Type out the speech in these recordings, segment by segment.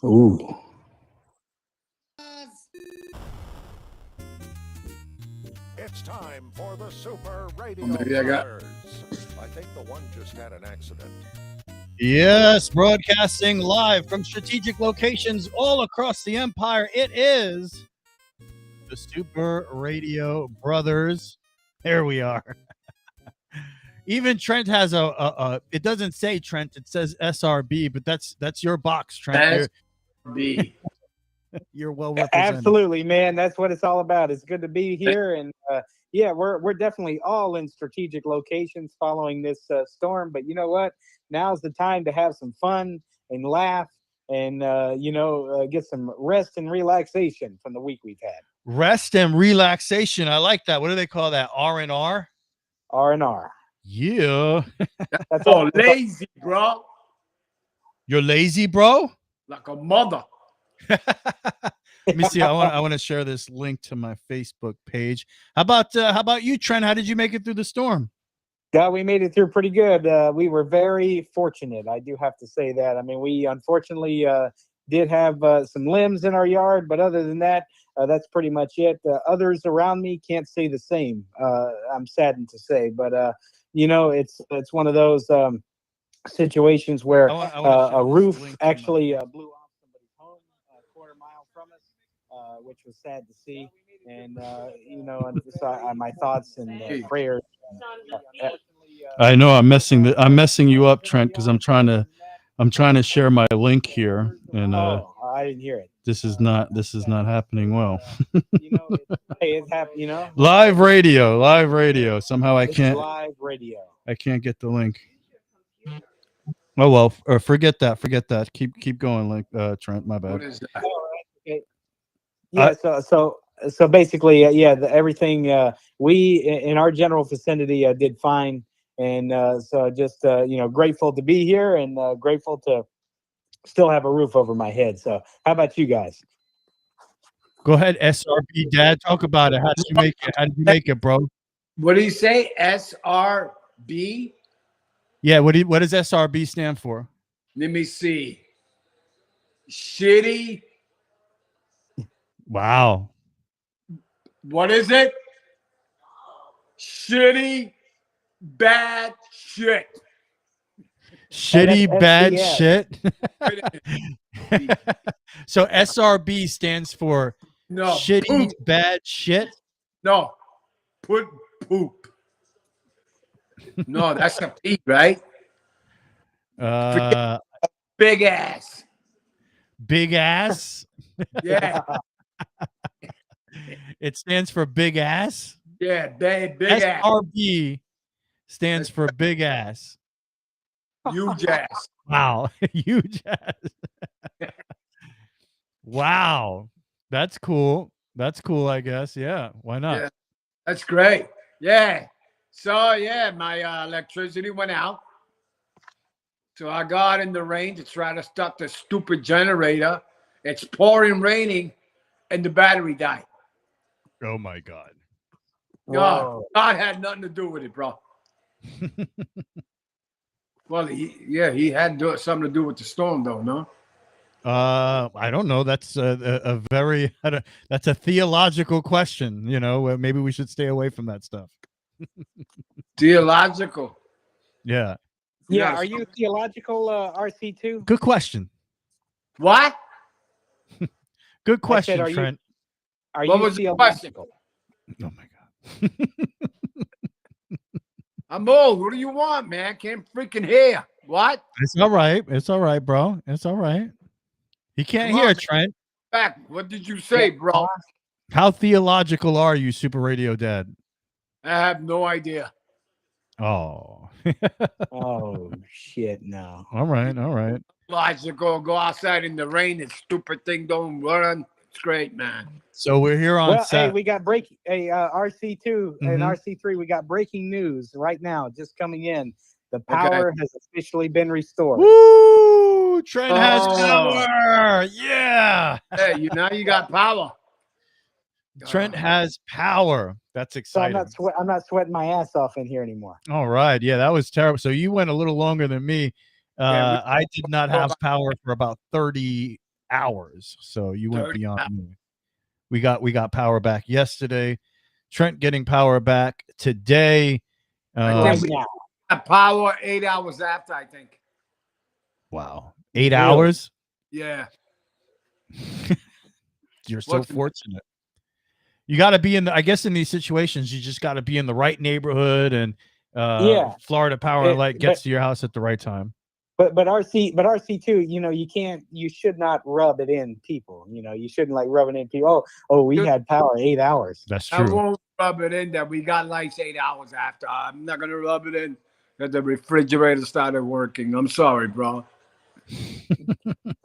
Ooh. It's time for the Super Radio Maybe I got. Brothers. I think the one just had an accident. Yes, broadcasting live from strategic locations all across the empire. It is the Super Radio Brothers. There we are. Even Trent has a it doesn't say Trent, it says SRB, but that's your box, Trent. SRB. You're well represented. Absolutely, man. That's what it's all about. It's good to be here, and yeah, we're definitely all in strategic locations following this storm. But you know what? Now's the time to have some fun and laugh, and get some rest and relaxation from the week we've had. Rest and relaxation. I like that. What do they call that? R&R? R&R. Yeah. That's Oh, lazy, bro. You're lazy, bro? Like a mother. Let me see. I want to share this link to my Facebook page. How about you, Trent? How did you make it through the storm? Yeah, we made it through pretty good. We were very fortunate. I do have to say that. I mean, we unfortunately did have some limbs in our yard, but other than that, that's pretty much it. Others around me can't say the same. I'm saddened to say, but it's one of those situations where a roof actually blew off somebody's home a quarter mile from us, which was sad to see. And my thoughts and prayers. I know I'm messing you up, Trent, because I'm trying to share my link here, and I didn't hear it. This is not happening well. It's happening. Live radio. Somehow I can't. Live radio. I can't get the link. Oh well, forget that. Keep going, like Trent. My bad. What is that? Okay. Yeah. So basically, everything we in our general vicinity did fine, and so just grateful to be here and grateful to still have a roof over my head. So how about you guys? Go ahead, SRB Dad. Talk about it. How did you make it, bro? What did he say? SRB? Yeah. What does SRB stand for? Let me see. Shitty. Wow. What is it? Shitty, bad shit. Shitty, bad shit. So SRB stands for shitty, poop. Bad shit. No, put poop. No, that's a P, right? Big ass. Big ass. Yeah. It stands for big ass. Yeah, big ass. SRB stands for big ass. Huge ass. Wow. Huge ass. Wow. That's cool. I guess. Yeah. Why not? Yeah, that's great. Yeah. So, yeah, my electricity went out. So I got in the rain to try to start the stupid generator. It's pouring, raining, and the battery died. Oh, my God. God had nothing to do with it, bro. Well, he had something to do with the storm, though, no? I don't know. That's a very that's a theological question. Maybe we should stay away from that stuff. Theological. Yeah. Yeah. Are you theological, RC2? Good question. What? Good question, said, Trent. What was the question? Oh my God. I'm old. What do you want, man? Can't freaking hear. What? It's all right, bro. It's all right. He can't hear, Trent. Back. What did you say, bro? How theological are you, Super Radio Dad? I have no idea. Oh. Oh shit! No. All right. Logical. Go outside in the rain. This stupid thing don't run. It's great, man. So we're here on set. Hey, we got RC2 and RC3. We got breaking news right now, just coming in. The power has officially been restored. Woo! Trent has power. Yeah. Hey, now you got power. Trent has power. That's exciting. So I'm not sweating my ass off in here anymore. All right. Yeah, that was terrible. So you went a little longer than me. I did not have power for about 30 hours. So you went 30 beyond hours. me. We got power back yesterday. Trent getting power back today. Right now. Power 8 hours after, I think. Wow. 8 Really? hours? Yeah. You're so What's- fortunate. You got to be in I guess in these situations, you just got to be in the right neighborhood, and Yeah. Florida Power and Light But gets to your house at the right time. but RC too, you should not rub it in people. You shouldn't like rub it in people. Oh, we had power 8 hours. That's I true. won't rub it in that we got lights 8 hours after. I'm not going to rub it in that the refrigerator started working. I'm sorry, bro.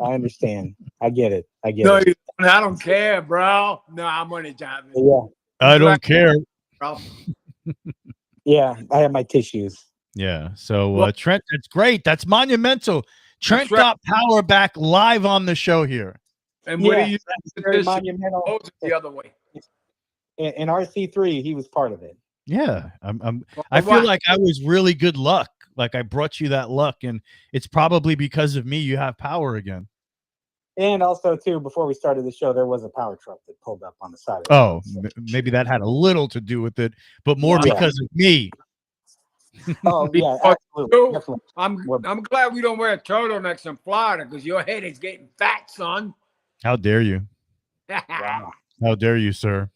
I understand. I get it. No, it. you don't. I don't care, bro. No, I'm on it, Javin. Yeah. I don't care. Bro. Yeah. I have my tissues. Yeah. So Well- Trent, that's great. That's monumental. Trent right. got power back live on the show here. And what Yeah, do you that's very monumental. Oh, it's the other way. In RC3, he was part of it. Yeah. I Well, feel what? like I was really good luck. Like I brought you that luck, and it's probably because of me you have power again. And also, too, before we started the show, there was a power truck that pulled up on the side of the Oh, road, so- maybe that had a little to do with it, but more Yeah. because of me. Oh, yeah, Because absolutely. you- Definitely. I'm glad we don't wear turtlenecks in Florida because your head is getting fat, son. How dare you? Wow. How dare you, sir?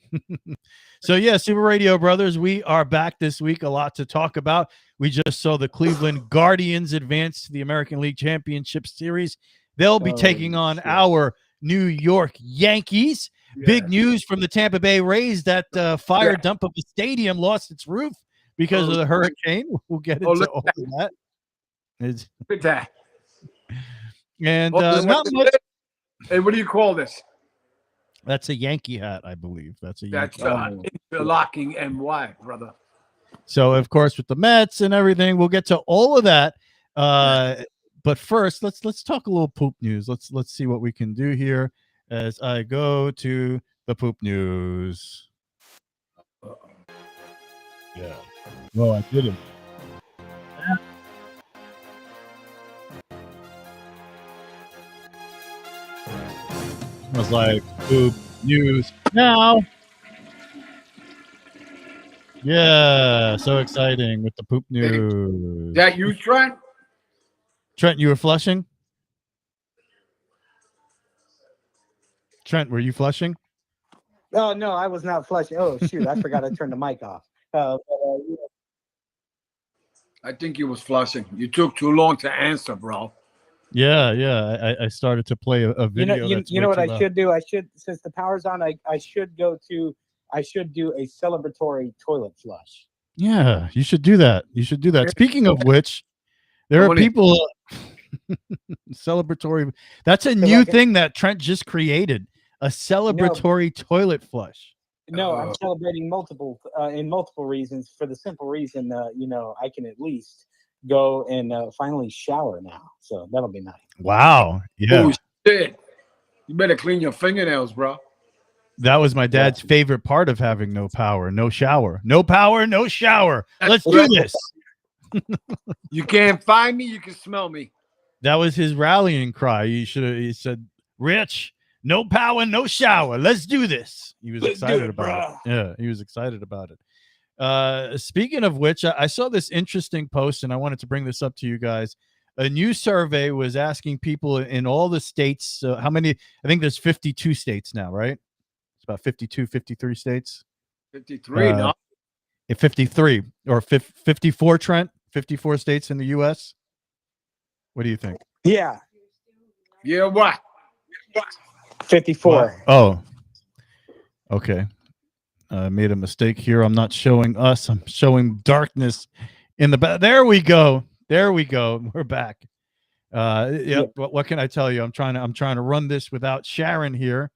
So, yeah, Super Radio Brothers, we are back this week. A lot to talk about. We just saw the Cleveland Guardians advance to the American League Championship Series. They'll be taking on shit. our New York Yankees. Big news from the Tampa Bay Rays that fire dump of the stadium lost its roof because of the hurricane. We'll get into look all of that. It's- Look at that. and What not is much. it? Hey, what do you call this? That's a Yankee hat, I believe. That's a Yankee That's hat. interlocking NY, brother. So, of course, with the Mets and everything, we'll get to all of that. But first, let's talk a little poop news. Let's see what we can do here as I go to the poop news. Yeah. No, I didn't. I was like, poop news now. Yeah, so exciting with the poop news. Is that you, Trent? Trent, you were flushing? Trent, were you flushing? Oh, no, I was not flushing. Oh, shoot. I forgot I turned the mic off. Yeah. I think you was flushing. You took too long to answer, bro. Yeah. I started to play a video. You know what I should do? I should, since the power's on, I should do a celebratory toilet flush. Yeah, you should do that. You should do that. Speaking of which, there are people celebratory. That's a new thing that Trent just created. A celebratory toilet flush. No, I'm celebrating in multiple reasons. For the simple reason, I can at least go and finally shower now. So that'll be nice. Wow. Yeah. Oh, shit. You better clean your fingernails, bro. That was my dad's favorite part of having no power, no shower. No power, no shower. Let's do this. You can't find me, you can smell me. That was his rallying cry. He said, Rich, no power, no shower. Let's do this. He was excited about it. Yeah, he was excited about it. Speaking of which, I saw this interesting post, and I wanted to bring this up to you guys. A new survey was asking people in all the states, how many, I think there's 52 states now, right? It's about 52, 53 states. 53, no? 53 or 54, Trent? 54 states in the U.S.? What do you think? Yeah, Yeah, what? 54. Oh, okay. I made a mistake here. I'm not showing us. I'm showing darkness in the back. There we go. There we go. We're back. What can I tell you? I'm trying to run this without Sharon here.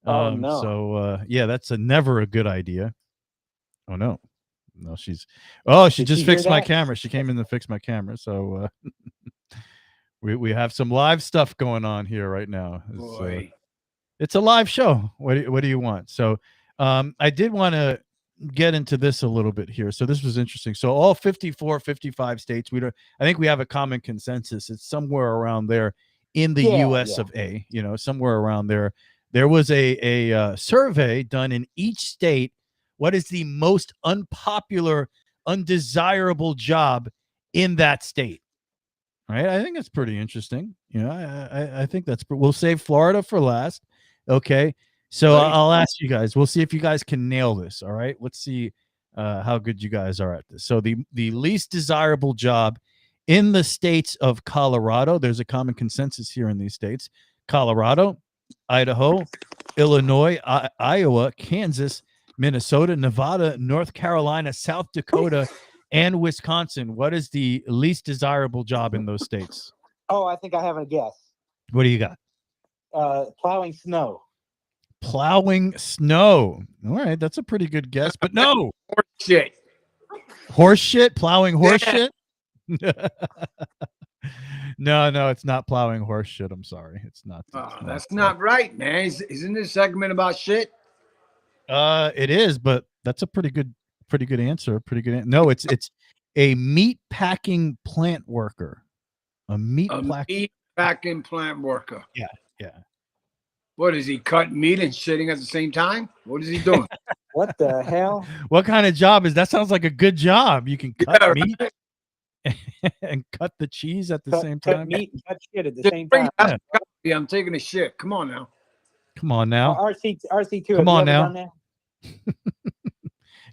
Oh, no. So that's never a good idea. Oh no. No, she Did just you fixed hear my that? camera. She came in to fix my camera. So we have some live stuff going on here right now. Boy. It's a live show. What do you want? So I did want to get into this a little bit here. So this was interesting. So all 54, 55 states, I think we have a common consensus. It's somewhere around there in the Yeah, US of A, somewhere around there. There was a survey done in each state. What is the most unpopular, undesirable job in that state? Right? I think that's pretty interesting. I think we'll save Florida for last. Okay. So Right. I'll ask you guys. We'll see if you guys can nail this. All right. Let's see how good you guys are at this. So the least desirable job in the states of Colorado, there's a common consensus here in these states: Colorado, Idaho, Illinois, Iowa, Kansas, Minnesota, Nevada, North Carolina, South Dakota, and Wisconsin. What is the least desirable job in those states? Oh, I think I have a guess. What do you got? Plowing snow. Plowing snow. All right, that's a pretty good guess, but no. Shit. Horse shit? Plowing horse Yeah. shit? No, it's not plowing horse shit. I'm sorry. It's not. That's not right, man. Isn't this segment about shit? It is, but that's a pretty good answer. No, it's a meat packing plant worker. A meat packing plant worker. Yeah. What is he, cutting meat and shitting at the same time? What is he doing? What the hell? What kind of job is that? Sounds like a good job. You can cut meat and cut the cheese at the same time. Cut meat and cut shit at the Just same bring time. out the coffee. I'm taking a shit. Come on now. Come on now. RC2. Come on now.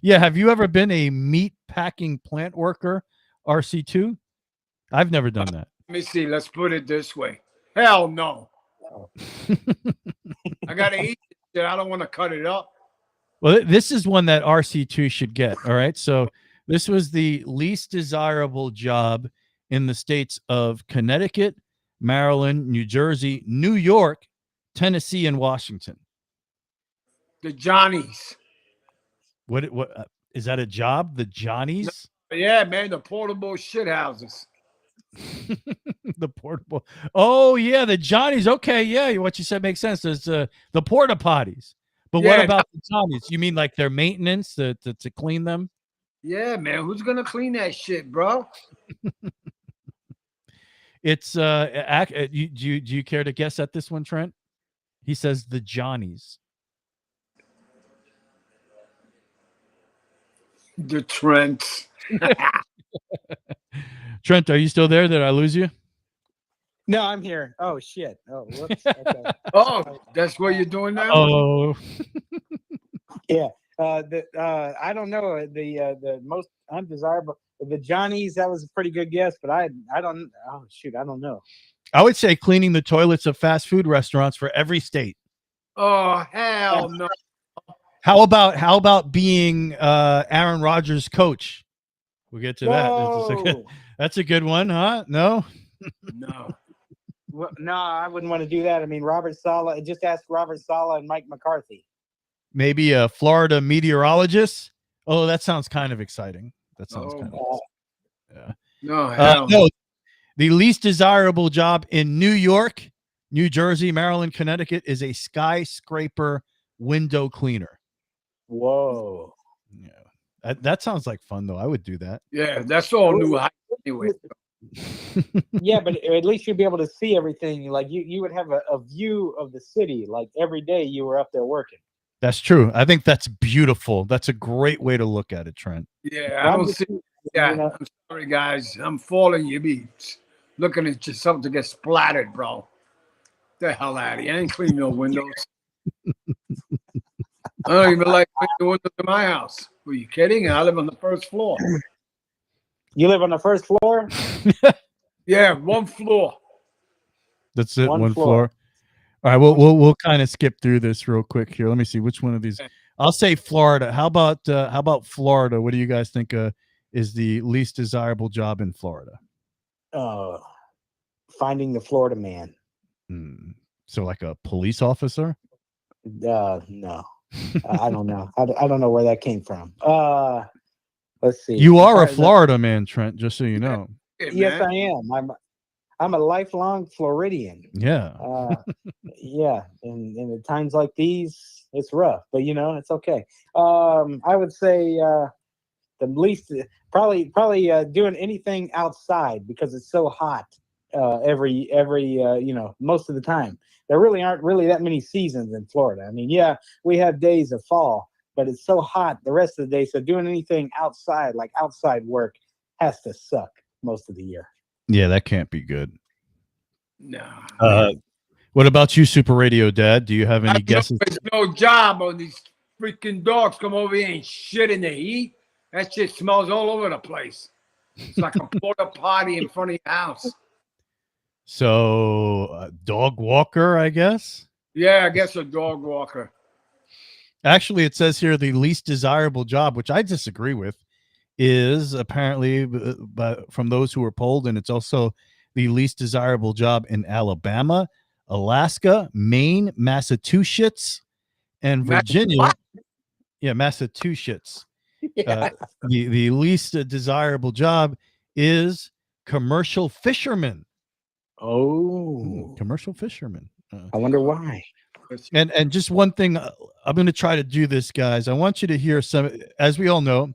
Yeah, have you ever been a meat packing plant worker, RC2? I've never done that. Let me see. Let's put it this way. Hell no. I gotta eat it. I don't want to cut it up. Well, this is one that RC2 should get. All right. So this was the least desirable job in the states of Connecticut, Maryland, New Jersey, New York, Tennessee, and Washington. The Johnnies. What is that a job? The Johnnies? Yeah, man. The portable shit houses. The portable. Oh yeah, the Johnnies. Okay, yeah, what you said makes sense. There's the porta potties. But what about the Johnnies? You mean like their maintenance to clean them? Yeah, man. Who's gonna clean that shit, bro? It's do you care to guess at this one, Trent? He says the Johnnies. The Trent. Trent, are you still there? Did I lose you? No, I'm here. Oh shit. Oh, whoops. Okay. Oh, that's what you're doing now? Oh. Yeah. I don't know. The most undesirable, the Johnnies, that was a pretty good guess, but I don't. Oh shoot, I don't know. I would say cleaning the toilets of fast food restaurants for every state. Oh hell no. How about being Aaron Rodgers' coach? We'll get to that. That's a good one, huh? No. No. Well, no, I wouldn't want to do that. I mean, Robert Saleh. Just ask Robert Saleh and Mike McCarthy. Maybe a Florida meteorologist. Oh, that sounds kind of exciting. That sounds kind of yeah. No, hell no. The least desirable job in New York, New Jersey, Maryland, Connecticut is a skyscraper window cleaner. Whoa. Yeah. That sounds like fun, though. I would do that. Yeah, that's all new height anyway. Yeah, but at least you'd be able to see everything. Like you would have a view of the city. Like every day you were up there working. That's true. I think that's beautiful. That's a great way to look at it, Trent. Yeah, I don't see. Yeah, You know? I'm sorry, guys. I'm falling. You be looking at just something to get splattered, bro. The hell out of here. I ain't cleaning no windows. I don't even like the windows in my house. Were you kidding? I live on the first floor. You live on the first floor? Yeah, one floor. That's it. One One floor. floor. All right, we'll kind of skip through this real quick here. Let me see which one of these. I'll say Florida. How about Florida? What do you guys think is the least desirable job in Florida? Finding the Florida man. So like a police officer? No. I don't know. I don't know where that came from. Let's see. You are a Florida man, Trent, just so you know. Yeah, Yes, man. I am. I'm a lifelong Floridian. Yeah. Yeah, and at times like these, it's rough, but it's okay. I would say the least probably doing anything outside because it's so hot every most of the time. There really aren't really that many seasons in Florida. I mean, yeah, we have days of fall, but it's so hot the rest of the day. So doing anything outside, like outside work, has to suck most of the year. Yeah, that can't be good. No. What about you, Super Radio Dad? Do you have any guesses? There's no job on these freaking dogs come over here and shit in the heat. That shit smells all over the place. It's like a porta potty in front of your house. So, dog walker, I guess? Yeah, I guess a dog walker. Actually, it says here the least desirable job, which I disagree with, is apparently from those who were polled, and it's also the least desirable job in Alabama, Alaska, Maine, Massachusetts, and Virginia. Yeah, Massachusetts. Yeah. The least desirable job is commercial fisherman. Oh, Commercial fisherman. I wonder why. And just one thing, I'm going to try to do this, guys. I want you to hear some. As we all know,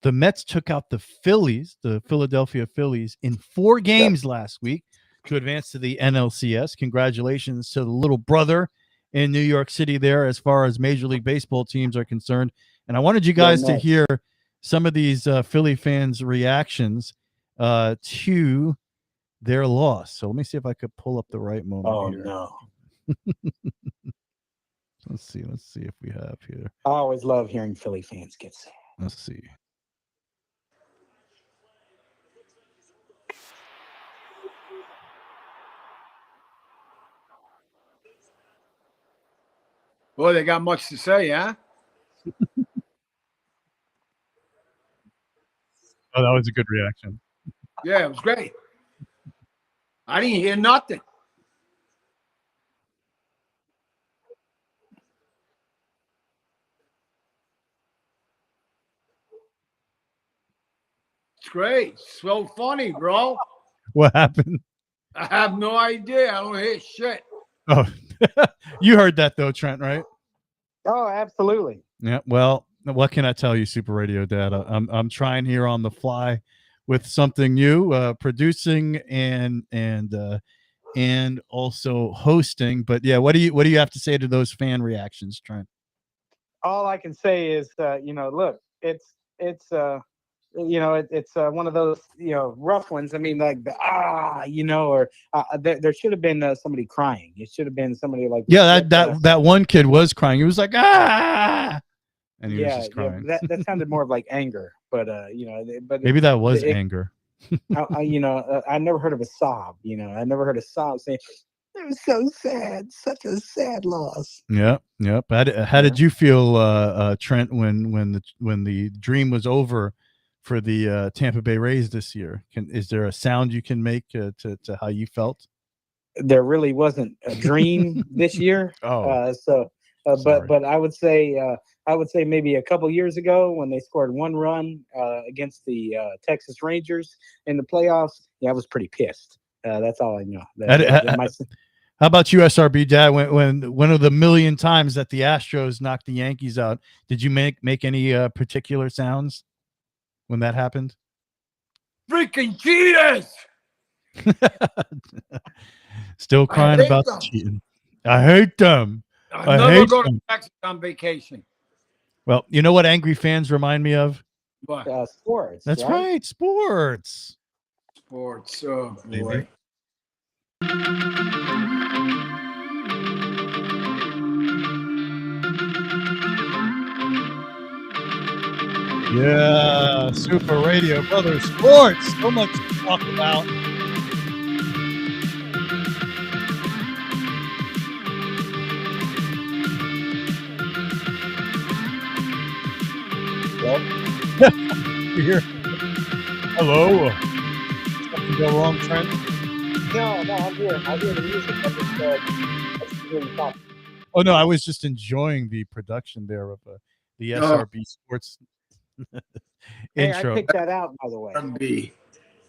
the Mets took out the Phillies, the Philadelphia Phillies, in 4 games last week to advance to the NLCS. Congratulations to the little brother in New York City there, as far as Major League Baseball teams are concerned. And I wanted you guys to hear some of these Philly fans' reactions to their loss. So let me see if I could pull up the right moment here. No. Let's see if we have here. I always love hearing Philly fans get sad. Let's see. Boy, they got much to say, huh? Oh, that was a good reaction. Yeah, it was great. I didn't hear nothing. It's great. So funny, bro. What happened? I have no idea. I don't hear shit. Oh, you heard that though, Trent, right? Oh, absolutely. Yeah. Well, what can I tell you, Super Radio Dad? I'm trying here on the fly with something new, producing and also hosting. But yeah, what do you have to say to those fan reactions, Trent? All I can say is, look, it's one of those, rough ones. I mean, like or there should have been somebody crying. It should have been somebody like, yeah, that one kid was crying. He was like, and he was just crying. Yeah, that sounded more of like anger, but but maybe that was anger. I never heard of a sob. I never heard a sob saying, "It was so sad, such a sad loss." Yep. How did you feel, Trent, when the dream was over for the Tampa Bay Rays this year? Is there a sound you can make to how you felt? There really wasn't a dream this year. But I would say maybe a couple years ago when they scored 1 run against the Texas Rangers in the playoffs, I was pretty pissed. That's all I know. How about you, SRB Dad? When one of the million times that the Astros knocked the Yankees out, did you make any particular sounds when that happened? Freaking cheaters! Still crying about the cheating. I hate them. I never go to Texas on vacation. Well, you know what angry fans remind me of? What? Sports. That's right, sports. Sports. Oh, boy. Yeah, Super Radio Brothers Sports. So much to talk about. Here. Hello. Something go wrong, Trent? No, I'm here. I hear the music. I just hear you talking. Oh no, I was just enjoying the production there of the SRB Sports intro. I picked that out, by the way.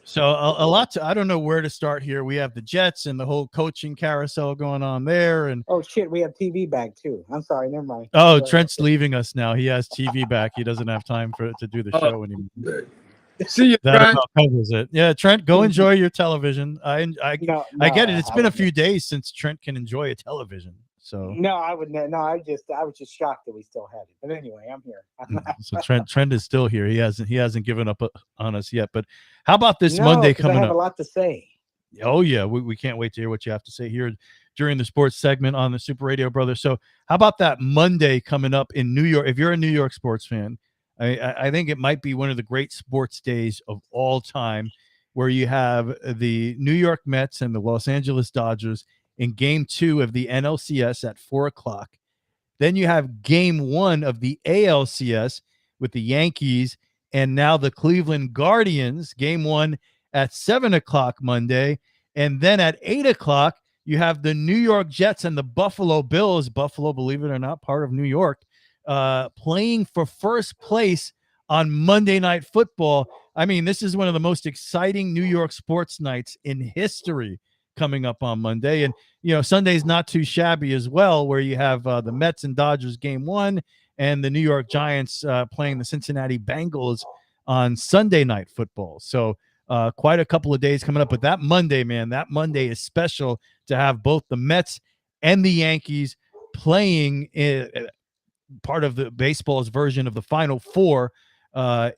So a lot I don't know where to start here. We have the Jets and the whole coaching carousel going on there, and oh shit, we have TV back too. I'm sorry, never mind. Oh, Trent's leaving us now. He has TV back. He doesn't have time to do the show anymore. See you, That Trent. about covers it. Yeah, Trent, go enjoy your television. I No, get it. It's I been a wouldn't. few days since Trent can enjoy a television. So No, I wouldn't. No, I was just shocked that we still had it. But anyway, I'm here. so Trent is still here. He hasn't given up on us yet. But how about this No, Monday because I coming have up? a lot to say. Oh yeah, we can't wait to hear what you have to say here during the sports segment on the Super Radio Brothers. So how about that Monday coming up in New York? If you're a New York sports fan, I think it might be one of the great sports days of all time, where you have the New York Mets and the Los Angeles Dodgers in Game 2 of the NLCS at 4:00. Then you have Game 1 of the ALCS with the Yankees and now the Cleveland Guardians. Game 1 at 7:00 Monday. And then at 8:00, you have the New York Jets and the Buffalo Bills. Buffalo, believe it or not, part of New York, playing for first place on Monday Night Football. I mean, this is one of the most exciting New York sports nights in history coming up on Monday. And, Sunday's not too shabby as well, where you have the Mets and Dodgers Game 1 and the New York Giants playing the Cincinnati Bengals on Sunday Night Football. So quite a couple of days coming up. But that Monday, man, that Monday is special to have both the Mets and the Yankees playing part of the baseball's version of the Final Four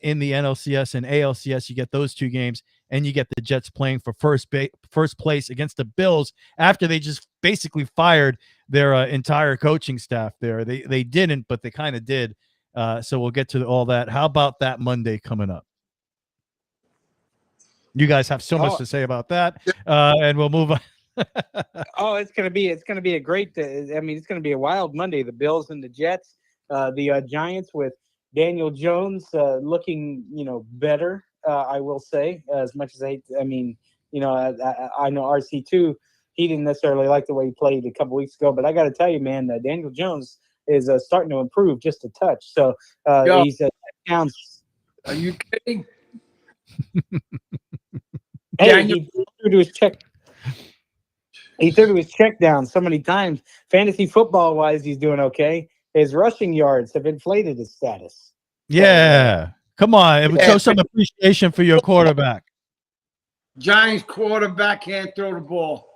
in the NLCS and ALCS. You get those two games, and you get the Jets playing for first place against the Bills after they just basically fired their entire coaching staff there. They didn't, but they kind of did. So we'll get to all that. How about that Monday coming up? You guys have so much to say about that, and we'll move on. It's gonna be a great. It's gonna be a wild Monday. The Bills and the Jets, the Giants with Daniel Jones looking, better. I will say, as much as I know RC2. He didn't necessarily like the way he played a couple weeks ago, but I got to tell you, man, Daniel Jones is starting to improve just a touch. So he's down. Are you kidding? Hey, he threw to his check. He threw to his check down so many times. Fantasy football wise, he's doing okay. His rushing yards have inflated his status. Yeah. Come on. It would show some appreciation for your quarterback. Giants quarterback can't throw the ball.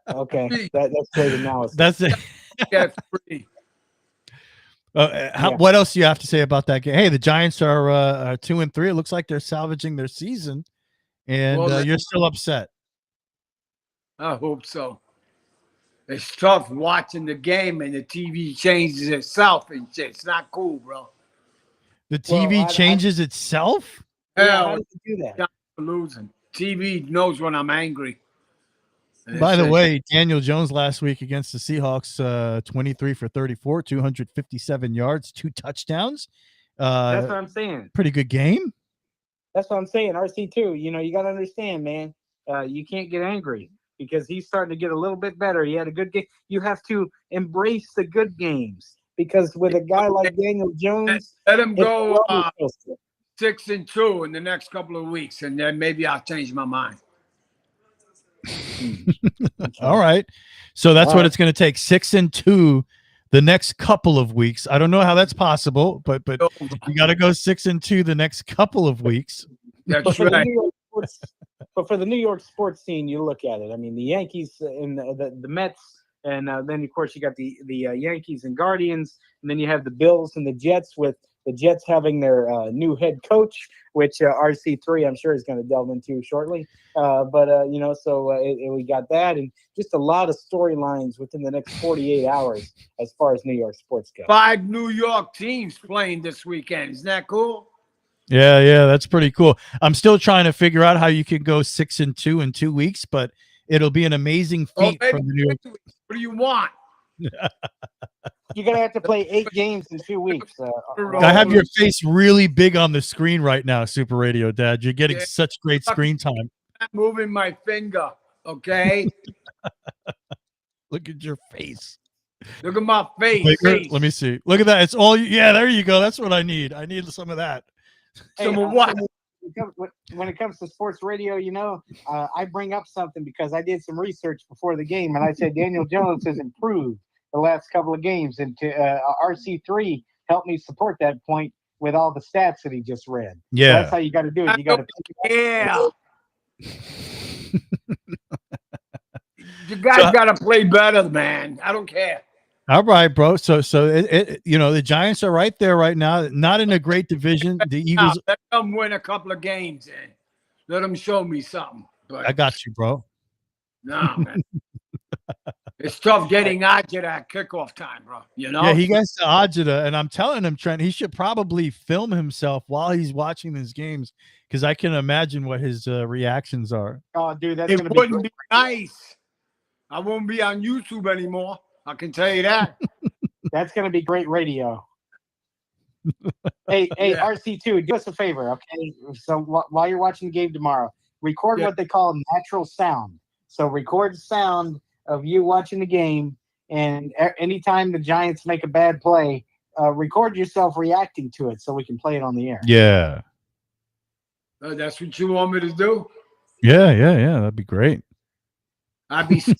Okay. That's great analysis. That's it. That's free. What else do you have to say about that game? Hey, the Giants are 2-3. It looks like they're salvaging their season, and you're still upset. I hope so. It's tough watching the game and the TV changes itself and shit. It's not cool, bro. The TV changes itself? Hell, how did you do that? Losing. TV knows when I'm angry. By the way, Daniel Jones last week against the Seahawks, 23 for 34, 257 yards, 2 touchdowns. That's what I'm saying. Pretty good game. That's what I'm saying. RC2, you got to understand, man. You can't get angry because he's starting to get a little bit better. He had a good game. You have to embrace the good games because with a guy like Daniel Jones, let him go 6-2 in the next couple of weeks, and then maybe I'll change my mind. All right. So that's what it's going to take, 6-2 the next couple of weeks. I don't know how that's possible, but you got to go 6-2 the next couple of weeks. That's right. But for the New York sports scene, you look at it. I mean, the Yankees and the Mets, and then, of course, you got the Yankees and Guardians, and then you have the Bills and the Jets, with the Jets having their new head coach, which RC3, I'm sure, is going to delve into shortly. So we got that, and just a lot of storylines within the next 48 hours as far as New York sports go. 5 New York teams playing this weekend. Isn't that cool? Yeah, that's pretty cool. I'm still trying to figure out how you can go 6-2 in 2 weeks, but it'll be an amazing feat from the New York. What do you want? You're going to have to play 8 games in 2 weeks. I have your face really big on the screen right now, Super Radio Dad. You're getting such great screen time. I'm moving my finger, okay? Look at your face. Look at my face. Let me see. Look at that. It's all. Yeah, there you go. That's what I need. I need some of that. Some of what? When it comes to sports radio, I bring up something because I did some research before the game, and I said Daniel Jones has improved the last couple of games, and RC3 helped me support that point. with all the stats that he just read. Yeah. That's how you got to do it. You got to Yeah. You guys got to play better, man. I don't care. All right, bro. So the Giants are right there right now. Not in a great division. The Eagles. Let them win a couple of games and let them show me something. But I got you, bro. no, man. It's tough getting Ajit at kickoff time, bro. You know? Yeah, he gets to Ajita, and I'm telling him, Trent, he should probably film himself while he's watching these games because I can imagine what his reactions are. Oh, dude, that's It going to wouldn't be nice. I won't be on YouTube anymore. I can tell you that. That's going to be great radio. Hey, Yeah. RC2, do us a favor, okay? So while you're watching the game tomorrow, record Yeah. what they call natural sound. So record the sound of you watching the game, and anytime the Giants make a bad play, record yourself reacting to it so we can play it on the air. Yeah. That's what you want me to do? Yeah. That'd be great. I'd be screaming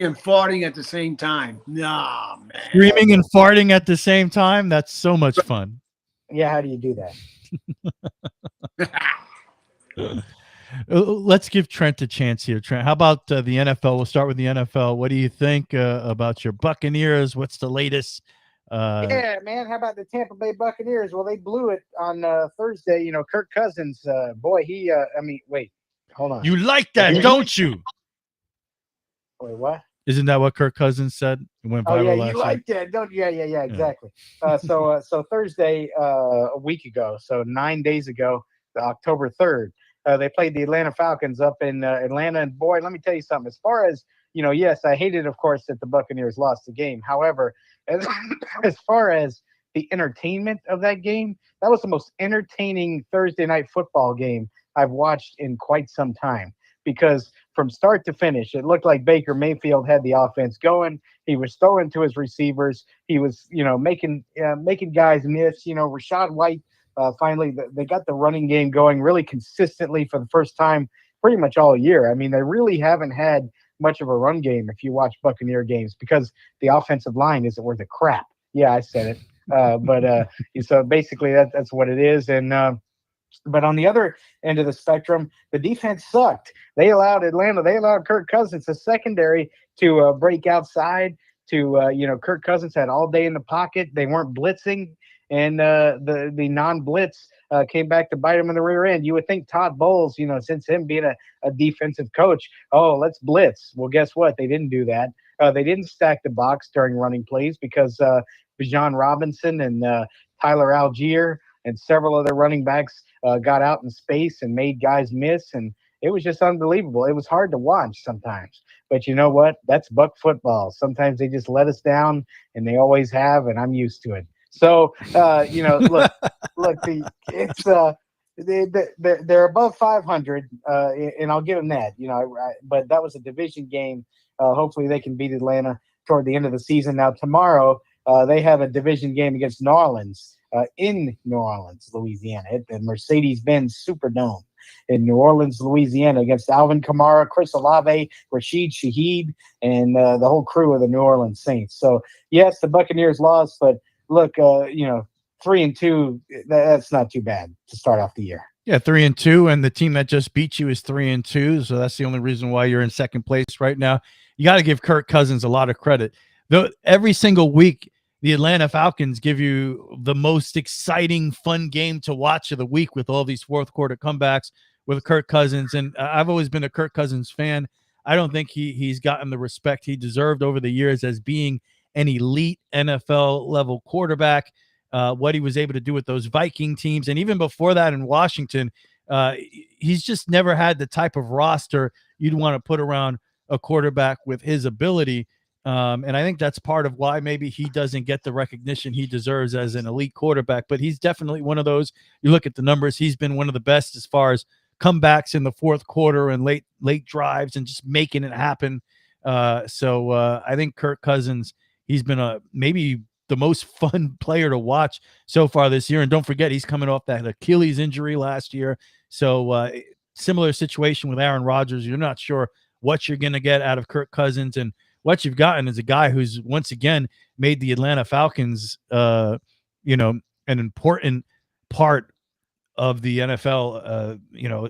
and farting at the same time. Nah, man. Screaming and farting at the same time. That's so much fun. Yeah, how do you do that? Let's give Trent a chance here. Trent, how about the NFL? We'll start with the NFL. What do you think about your Buccaneers? What's the latest? Yeah, man. How about the Tampa Bay Buccaneers? Well, they blew it on Thursday. You know, Kirk Cousins, boy, wait, hold on. You like that, don't you? Wait, what? Isn't that what Kirk Cousins said? It went Oh viral yeah, last you week. like that, don't you? Yeah, exactly. So Thursday, a week ago, so 9 days ago, October 3rd, they played the Atlanta Falcons up in Atlanta. And boy, let me tell you something. As far as yes, I hated, of course, that the Buccaneers lost the game. However, as far as the entertainment of that game, that was the most entertaining Thursday night football game I've watched in quite some time. Because from start to finish, it looked like Baker Mayfield had the offense going. He was throwing to his receivers. He was, making guys miss. Rashad White, finally, they got the running game going really consistently for the first time pretty much all year. I mean, they really haven't had much of a run game if you watch Buccaneer games because the offensive line isn't worth a crap. Yeah, I said it. So basically that's what it is. And but on the other end of the spectrum, the defense sucked. They allowed Kirk Cousins, the secondary, to break outside. Kirk Cousins had all day in the pocket. They weren't blitzing, and the non-blitz came back to bite him in the rear end. You would think Todd Bowles, since him being a defensive coach, let's blitz. Well, guess what? They didn't do that. They didn't stack the box during running plays because Bijan Robinson and Tyler Algier and several other running backs got out in space and made guys miss, and it was just unbelievable. It was hard to watch sometimes. But you know what? That's Buck football. Sometimes they just let us down, and they always have, and I'm used to it. So, look, they're above 500, and I'll give them that. But that was a division game. Hopefully they can beat Atlanta toward the end of the season. Now, tomorrow, they have a division game against New Orleans. In New Orleans, Louisiana, at the Mercedes-Benz Superdome in New Orleans, Louisiana, against Alvin Kamara, Chris Olave, Rashid Shaheed, and the whole crew of the New Orleans Saints. So, yes, the Buccaneers lost, but look, 3-2, that's not too bad to start off the year. Yeah, 3-2, and the team that just beat you is 3-2, so that's the only reason why you're in second place right now. You got to give Kirk Cousins a lot of credit. Though every single week, the Atlanta Falcons give you the most exciting, fun game to watch of the week with all these fourth quarter comebacks with Kirk Cousins. And I've always been a Kirk Cousins fan. I don't think he's gotten the respect he deserved over the years as being an elite NFL level quarterback. What he was able to do with those Viking teams. And even before that in Washington, he's just never had the type of roster you'd want to put around a quarterback with his ability. And I think that's part of why maybe he doesn't get the recognition he deserves as an elite quarterback. But he's definitely one of those. You look at the numbers, he's been one of the best as far as comebacks in the fourth quarter and late drives and just making it happen. So I think Kirk Cousins, he's been maybe the most fun player to watch so far this year. And don't forget, he's coming off that Achilles injury last year. So similar situation with Aaron Rodgers. You're not sure what you're going to get out of Kirk Cousins, and what you've gotten is a guy who's once again made the Atlanta Falcons, an important part of the NFL,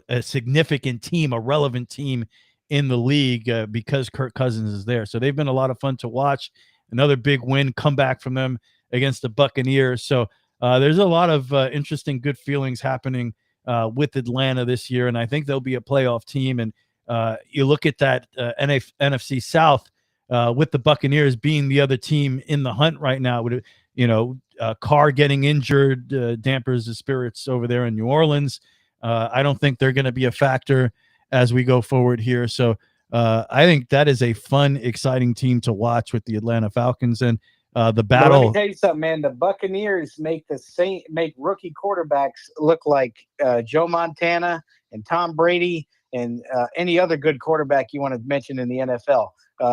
a significant team, a relevant team in the league because Kirk Cousins is there. So they've been a lot of fun to watch. Another big win, comeback from them against the Buccaneers. So there's a lot of interesting, good feelings happening with Atlanta this year, and I think they'll be a playoff team. And you look at that NFC South with the Buccaneers being the other team in the hunt right now. With Carr getting injured dampers the spirits over there in New Orleans. I don't think they're going to be a factor as we go forward here. So I think that is a fun, exciting team to watch with the Atlanta Falcons and the battle. But let me tell you something, man. The Buccaneers make rookie quarterbacks look like Joe Montana and Tom Brady and any other good quarterback you want to mention in the NFL.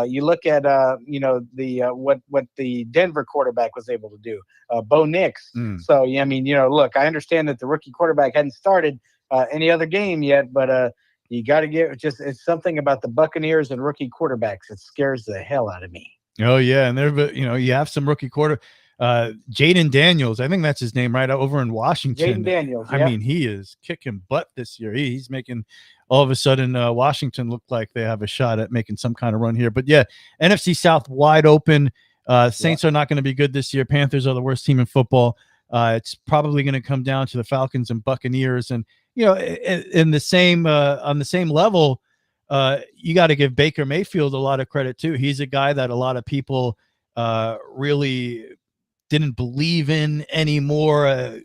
You look at what the Denver quarterback was able to do, Bo Nix. So yeah, I mean, look, I understand that the rookie quarterback hadn't started any other game yet, but you got to it's something about the Buccaneers and rookie quarterbacks that scares the hell out of me. Oh yeah, and you have some rookie Jaden Daniels, I think that's his name, right, over in Washington. Jaden Daniels. I mean, he is kicking butt this year. He's making all of a sudden Washington look like they have a shot at making some kind of run here. But yeah, NFC South wide open. Saints are not going to be good this year. Panthers are the worst team in football. It's probably going to come down to the Falcons and Buccaneers, and in the same on the same level. You got to give Baker Mayfield a lot of credit too. He's a guy that a lot of people really didn't believe in anymore.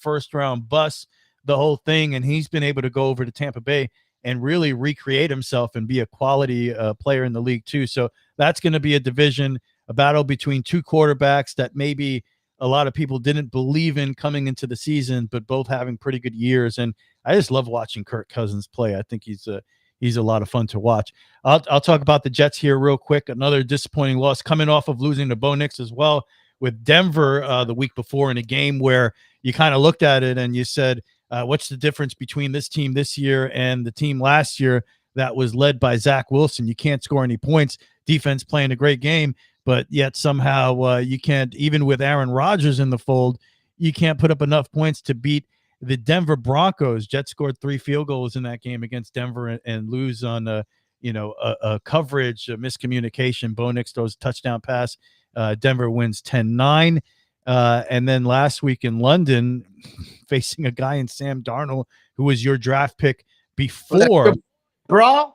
First round bust, the whole thing, and he's been able to go over to Tampa Bay and really recreate himself and be a quality player in the league too. So that's going to be a battle between two quarterbacks that maybe a lot of people didn't believe in coming into the season, but both having pretty good years. And I just love watching Kirk Cousins play. I think he's a lot of fun to watch. I'll talk about the Jets here real quick. Another disappointing loss coming off of losing to Bo Nix as well with Denver the week before in a game where you kind of looked at it and you said, what's the difference between this team this year and the team last year that was led by Zach Wilson? You can't score any points. Defense playing a great game, but yet somehow you can't, even with Aaron Rodgers in the fold, you can't put up enough points to beat the Denver Broncos. Jets scored 3 field goals in that game against Denver and lose on a coverage, a miscommunication. Bo Nix throws a touchdown pass. Denver wins 10-9. And then last week in London, facing a guy in Sam Darnold, who was your draft pick before. Bro?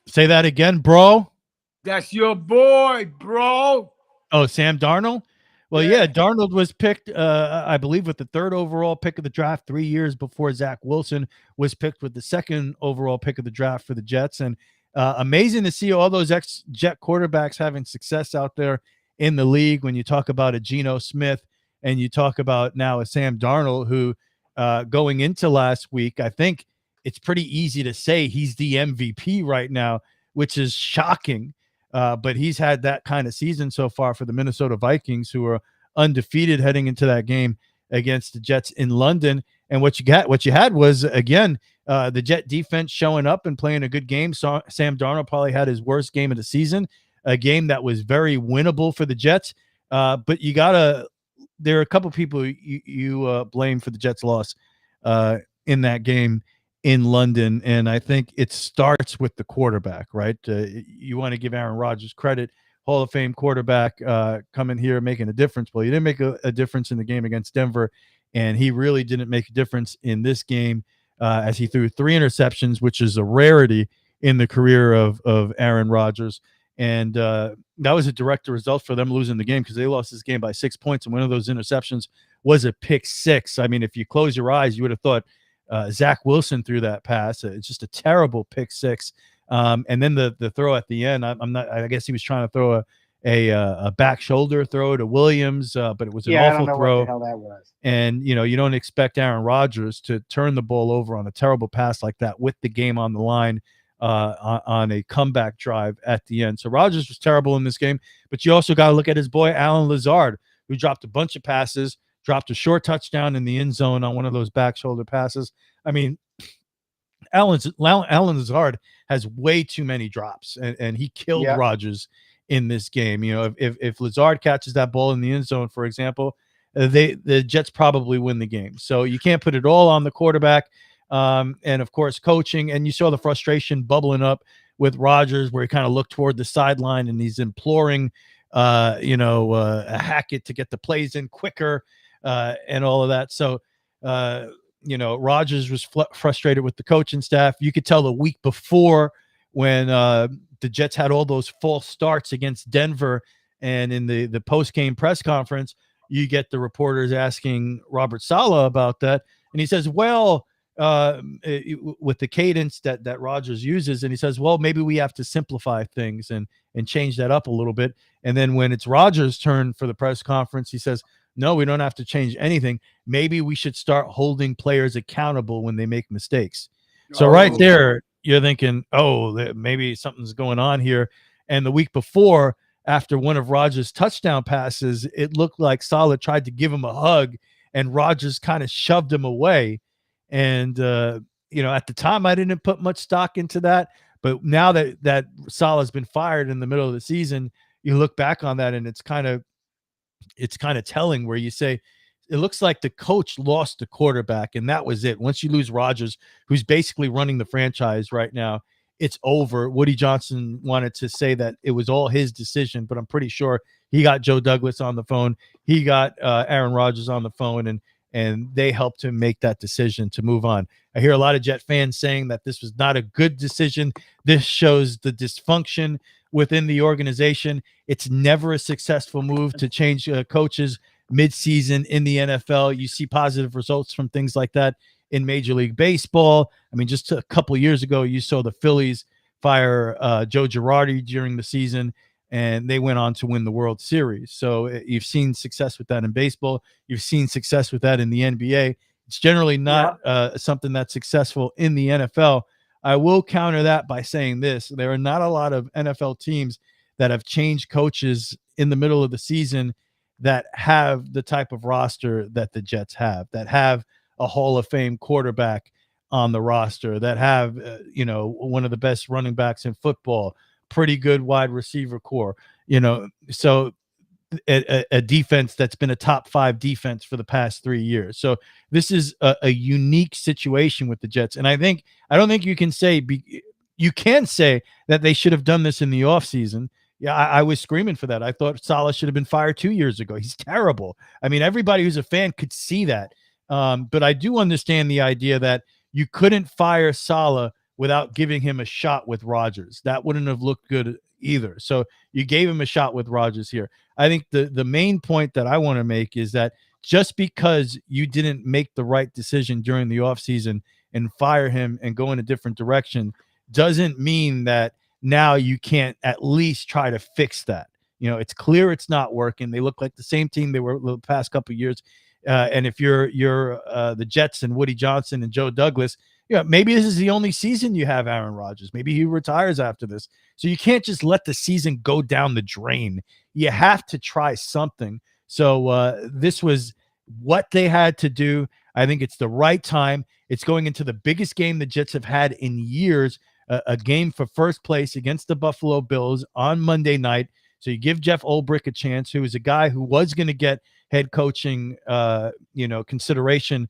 Say that again, bro? That's your boy, bro. Oh, Sam Darnold? Well, yeah, Darnold was picked, I believe, with the 3rd overall pick of the draft 3 years before Zach Wilson was picked with the 2nd overall pick of the draft for the Jets. And amazing to see all those ex-Jet quarterbacks having success out there in the league. When you talk about a Geno Smith and you talk about now a Sam Darnold, who going into last week, I think it's pretty easy to say he's the MVP right now, which is shocking. But he's had that kind of season so far for the Minnesota Vikings, who are undefeated heading into that game against the Jets in London. And what you had was, again, the Jet defense showing up and playing a good game. So Sam Darnold probably had his worst game of the season, a game that was very winnable for the Jets. But there are a couple people you blame for the Jets' loss in that game in London, and I think it starts with the quarterback, right? You want to give Aaron Rodgers credit, Hall of Fame quarterback, coming here making a difference. Well, he didn't make a difference in the game against Denver, and he really didn't make a difference in this game as he threw 3 interceptions, which is a rarity in the career of Aaron Rodgers. And that was a direct result for them losing the game, because they lost this game by 6 points, and one of those interceptions was a pick 6. I mean, if you close your eyes, you would have thought Zach Wilson threw that pass. It's just a terrible pick 6. And then the throw at the end, I guess he was trying to throw a back shoulder throw to Williams, but it was an awful throw. What the hell that was. And you don't expect Aaron Rodgers to turn the ball over on a terrible pass like that with the game on the line on a comeback drive at the end. So Rodgers was terrible in this game, but you also got to look at his boy Allen Lazard, who dropped a bunch of passes, dropped a short touchdown in the end zone on one of those back shoulder passes. I mean, Allen Lazard has way too many drops, and he killed Rodgers in this game. If Lazard catches that ball in the end zone, for example, the Jets probably win the game. So you can't put it all on the quarterback. And of course, coaching. And you saw the frustration bubbling up with Rodgers, where he kind of looked toward the sideline and he's imploring, Hackett to get the plays in quicker and all of that. So, Rodgers was frustrated with the coaching staff. You could tell the week before when the Jets had all those false starts against Denver, and in the post-game press conference, you get the reporters asking Robert Saleh about that. And he says, well, with the cadence that Rodgers uses, and he says, well, maybe we have to simplify things and change that up a little bit. And then when it's Rodgers' turn for the press conference, he says, no, we don't have to change anything. Maybe we should start holding players accountable when they make mistakes. So right there, you're thinking, maybe something's going on here. And the week before, after one of Rodgers' touchdown passes, it looked like Saleh tried to give him a hug, and Rodgers kind of shoved him away. And, at the time, I didn't put much stock into that. But now that Saleh's been fired in the middle of the season, you look back on that, and it's kind of telling, where you say, it looks like the coach lost the quarterback, and that was it. Once you lose Rodgers, who's basically running the franchise right now, it's over. Woody Johnson wanted to say that it was all his decision, but I'm pretty sure he got Joe Douglas on the phone. He got Aaron Rodgers on the phone, and they helped him make that decision to move on. I hear a lot of Jet fans saying that this was not a good decision. This shows the dysfunction within the organization. It's never a successful move to change coaches midseason in the NFL. You see positive results from things like that in Major League Baseball. I mean, just a couple of years ago, you saw the Phillies fire Joe Girardi during the season, and they went on to win the World Series. So you've seen success with that in baseball. You've seen success with that in the NBA. It's generally not something that's successful in the NFL. I will counter that by saying this. There are not a lot of NFL teams that have changed coaches in the middle of the season that have the type of roster that the Jets have, that have a Hall of Fame quarterback on the roster, that have, one of the best running backs in football, pretty good wide receiver core, so a defense that's been a top 5 defense for the past 3 years. So this is a unique situation with the Jets. And I don't think you can say, you can say that they should have done this in the offseason. Yeah, I was screaming for that. I thought Saleh should have been fired 2 years ago. He's terrible. I mean, everybody who's a fan could see that. But I do understand the idea that you couldn't fire Saleh without giving him a shot with Rodgers. That wouldn't have looked good either. So you gave him a shot with Rodgers here. I think the main point that I want to make is that just because you didn't make the right decision during the offseason and fire him and go in a different direction doesn't mean that now you can't at least try to fix that. It's clear it's not working. They look like the same team they were the past couple of years. And if you're the Jets and Woody Johnson and Joe Douglas, maybe this is the only season you have Aaron Rodgers. Maybe he retires after this. So you can't just let the season go down the drain. You have to try something. So this was what they had to do. I think it's the right time. It's going into the biggest game the Jets have had in years, a game for first place against the Buffalo Bills on Monday night. So you give Jeff Ulbrich a chance, who is a guy who was going to get head coaching, consideration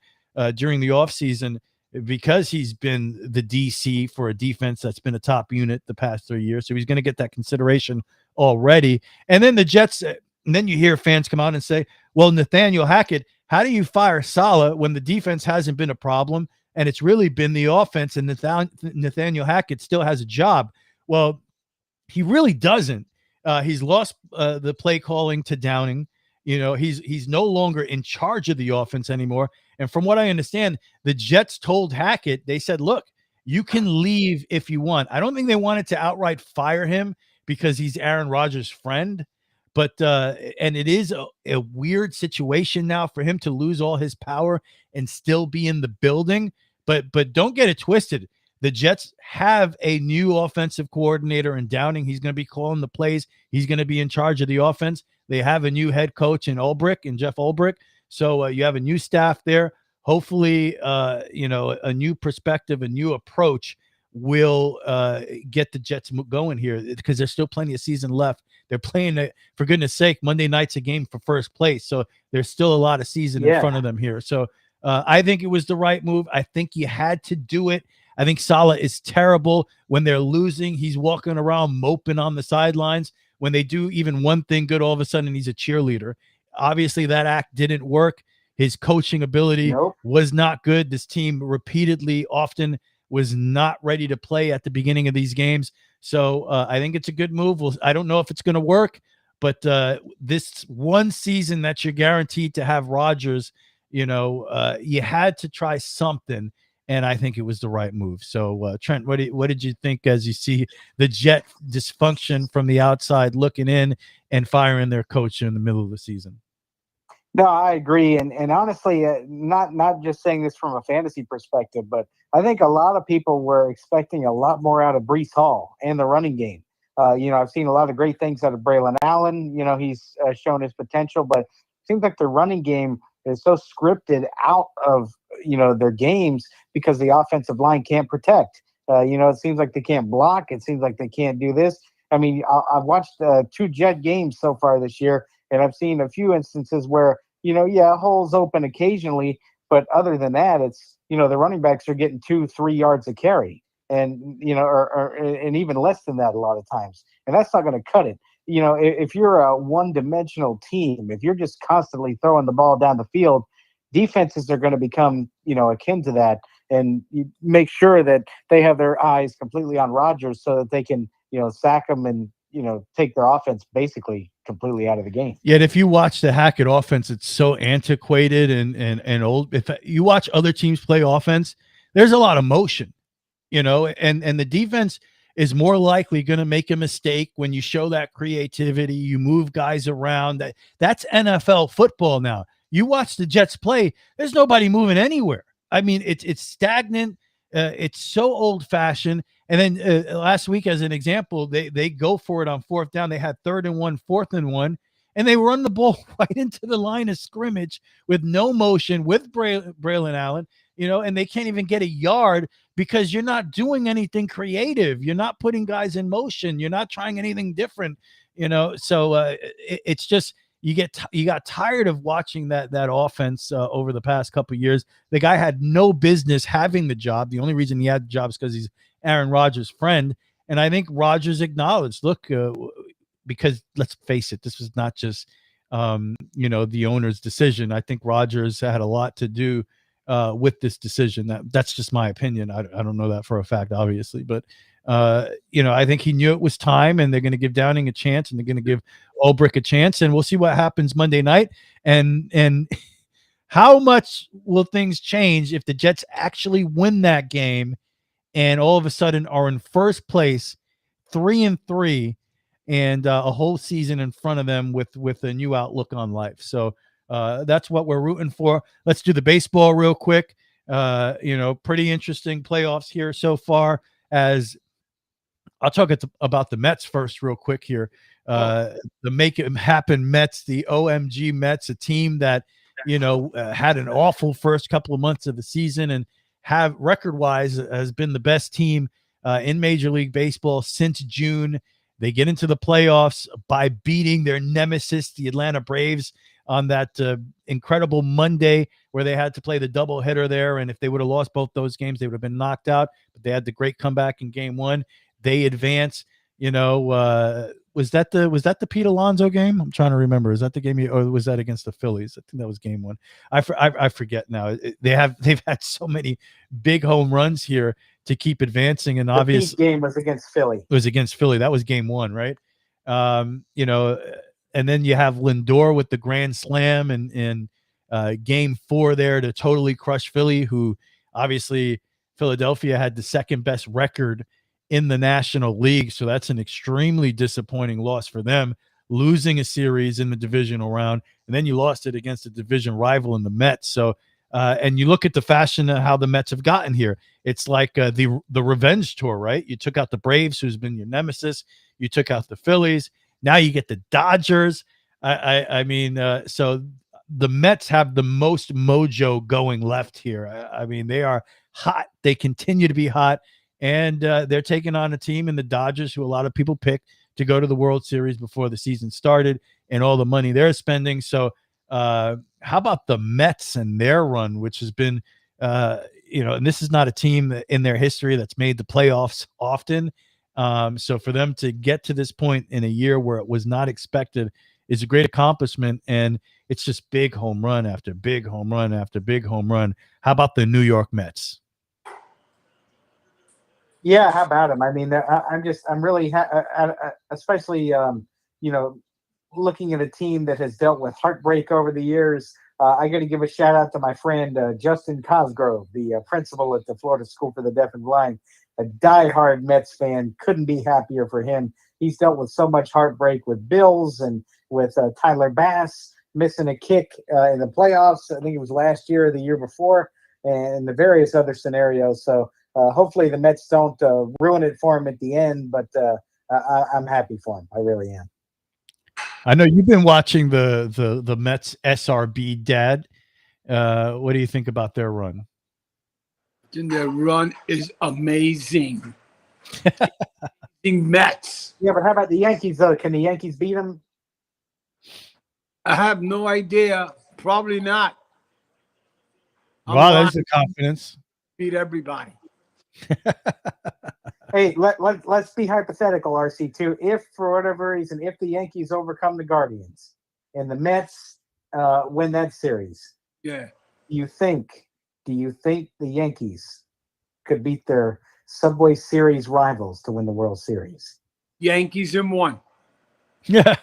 during the offseason, because he's been the DC for a defense that's been a top unit the past 3 years. So he's going to get that consideration already. And then the Jets, and then you hear fans come out and say, well, Nathaniel Hackett, how do you fire Saleh when the defense hasn't been a problem and it's really been the offense, and Nathaniel Hackett still has a job? Well, he really doesn't. He's lost the play calling to Downing. He's no longer in charge of the offense anymore. And from what I understand, the Jets told Hackett, they said, look, you can leave if you want. I don't think they wanted to outright fire him because he's Aaron Rodgers' friend. But and it is a weird situation now for him to lose all his power and still be in the building. But don't get it twisted. The Jets have a new offensive coordinator in Downing. He's going to be calling the plays. He's going to be in charge of the offense. They have a new head coach in Jeff Ulbrich. So you have a new staff there. Hopefully, a new perspective, a new approach will get the Jets going here, because there's still plenty of season left. They're playing, for goodness sake, Monday night's a game for first place. So there's still a lot of season in front of them here. So I think it was the right move. I think you had to do it. I think Saleh is terrible when they're losing. He's walking around moping on the sidelines. When they do even one thing good, all of a sudden he's a cheerleader. Obviously that act didn't work. His coaching ability was not good. This team repeatedly, often was not ready to play at the beginning of these games. So I think it's a good move. I don't know if it's going to work, but this one season that you're guaranteed to have Rodgers, you had to try something, and I think it was the right move. So Trent, what did you think as you see the Jet dysfunction from the outside looking in and firing their coach in the middle of the season? No, I agree, and honestly, not just saying this from a fantasy perspective, but I think a lot of people were expecting a lot more out of Breece Hall and the running game. I've seen a lot of great things out of Braylon Allen. He's shown his potential, but it seems like the running game is so scripted out of their games because the offensive line can't protect. It seems like they can't block. It seems like they can't do this. I mean, I've watched 2 Jet games so far this year, and I've seen a few instances where, holes open occasionally, but other than that, it's, the running backs are getting 2-3 yards a carry, and, and even less than that a lot of times. And that's not going to cut it. If you're a one-dimensional team, if you're just constantly throwing the ball down the field, defenses are going to become, akin to that. And you make sure that they have their eyes completely on Rodgers so that they can, sack him and, take their offense basically completely out of the game. Yet if you watch the Hackett offense, it's so antiquated and old. If you watch other teams play offense, there's a lot of motion, and the defense is more likely going to make a mistake when you show that creativity. You move guys around. That's NFL football now. You watch the Jets play, there's nobody moving anywhere. I mean, it's stagnant. It's so old-fashioned. And then last week, as an example, they go for it on 4th down. They had 3rd and 1, 4th and 1, and they run the ball right into the line of scrimmage with no motion with Braylon Allen, and they can't even get a yard because you're not doing anything creative. You're not putting guys in motion. You're not trying anything different, So it's just you got tired of watching that offense over the past couple of years. The guy had no business having the job. The only reason he had the job is because he's Aaron Rodgers' friend. And I think Rodgers acknowledged, look, because let's face it, this was not just, the owner's decision. I think Rodgers had a lot to do with this decision. That's just my opinion. I don't know that for a fact, obviously, but I think he knew it was time, and they're going to give Downing a chance, and they're going to give Ulbrich a chance, and we'll see what happens Monday night. And how much will things change if the Jets actually win that game and all of a sudden are in first place, 3-3, and a whole season in front of them with a new outlook on life. So that's what we're rooting for. Let's do the baseball real quick. Pretty interesting playoffs here so far. As I'll talk about the Mets first real quick here. The Make It Happen Mets, the OMG Mets, a team that, had an awful first couple of months of the season and have record-wise has been the best team in Major League Baseball since June. They get into the playoffs by beating their nemesis, the Atlanta Braves, on that incredible Monday where they had to play the doubleheader there. And if they would have lost both those games, they would have been knocked out. But they had the great comeback in game 1. They advance. Was that the Pete Alonso game? I'm trying to remember. Is that the game, or was that against the Phillies? I think that was game 1. I forget now. They've had so many big home runs here to keep advancing, and obviously the game was against Philly. It was against Philly. That was game 1, right? And then you have Lindor with the grand slam and game 4 there to totally crush Philly, who obviously Philadelphia had the second best record in the National League. So that's an extremely disappointing loss for them, losing a series in the divisional round. And then you lost it against a division rival in the Mets. So, and you look at the fashion of how the Mets have gotten here. It's like the revenge tour, right? You took out the Braves, who's been your nemesis. You took out the Phillies. Now you get the Dodgers. So the Mets have the most mojo going left here. I mean, they are hot. They continue to be hot. and they're taking on a team in the Dodgers who a lot of people picked to go to the World Series before the season started, and all the money they're spending. So how about the Mets and their run, which has been, and this is not a team in their history that's made the playoffs often. So for them to get to this point in a year where it was not expected is a great accomplishment. And it's just big home run after big home run after big home run. How about the New York Mets? Yeah, how about him? I mean, I'm really, especially, looking at a team that has dealt with heartbreak over the years. I got to give a shout out to my friend Justin Cosgrove, the principal at the Florida School for the Deaf and Blind, a diehard Mets fan. Couldn't be happier for him. He's dealt with so much heartbreak with Bills and with Tyler Bass missing a kick in the playoffs. I think it was last year or the year before, and the various other scenarios. So hopefully the Mets don't ruin it for him at the end, but I'm happy for him. I really am. I know you've been watching the Mets SRB, Dad. What do you think about their run? Their run is amazing. Mets. Yeah, but how about the Yankees, though? Can the Yankees beat them? I have no idea. Probably not. Wow, there's the confidence. Beat everybody. Hey, let's be hypothetical, RC2. If, for whatever reason, if the Yankees overcome the Guardians and the Mets win that series, yeah, do you think the Yankees could beat their Subway Series rivals to win the World Series? Yankees in one. Yeah,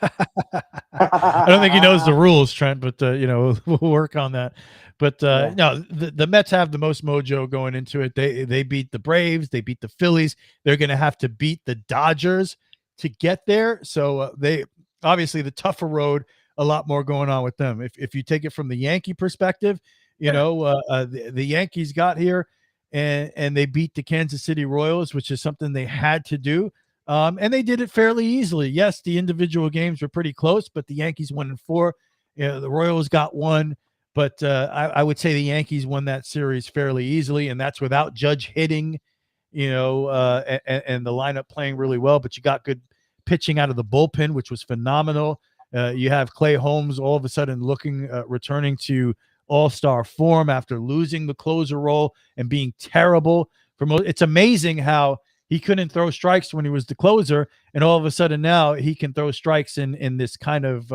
I don't think he knows the rules, Trent, but we'll work on that. But no, the Mets have the most mojo going into it. They beat the Braves, they beat the Phillies. They're going to have to beat the Dodgers to get there. So they obviously the tougher road, a lot more going on with them. If you take it from the Yankee perspective, the Yankees got here and they beat the Kansas City Royals, which is something they had to do. And they did it fairly easily. Yes, the individual games were pretty close, but the Yankees won in 4. The Royals got 1. But I would say the Yankees won that series fairly easily, and that's without Judge hitting, and the lineup playing really well. But you got good pitching out of the bullpen, which was phenomenal. You have Clay Holmes all of a sudden returning to all-star form after losing the closer role and being terrible. It's amazing how he couldn't throw strikes when he was the closer, and all of a sudden now he can throw strikes in this kind of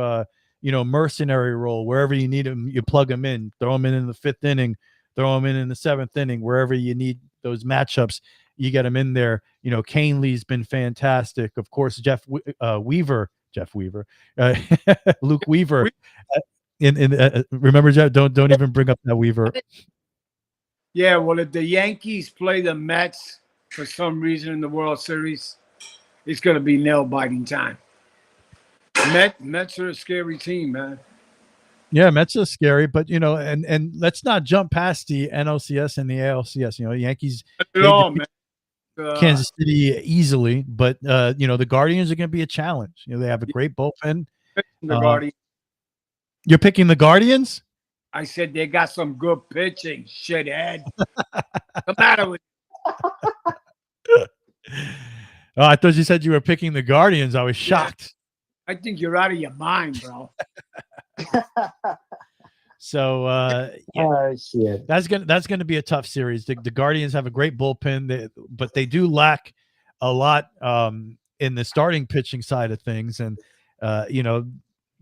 mercenary role. Wherever you need him, you plug him in, throw him in the 5th inning, throw him in the 7th inning, wherever you need those matchups, you get him in there. Caneley's been fantastic. Of course, Luke Weaver. Remember, Jeff, don't even bring up that Weaver. Yeah, well, if the Yankees play the Mets for some reason in the World Series, it's going to be nail-biting time. Mets are a scary team, man. Yeah, Mets are scary, but and let's not jump past the NLCS and the ALCS. Yankees Kansas City easily, but the Guardians are going to be a challenge. They have a great bullpen. The Guardians. You're picking the Guardians? I said they got some good pitching, shithead. What's the matter with you? Oh, I thought you said you were picking the Guardians. I was shocked. I think you're out of your mind, bro. So shit. That's gonna be a tough series. The Guardians have a great bullpen, but they do lack a lot in the starting pitching side of things. And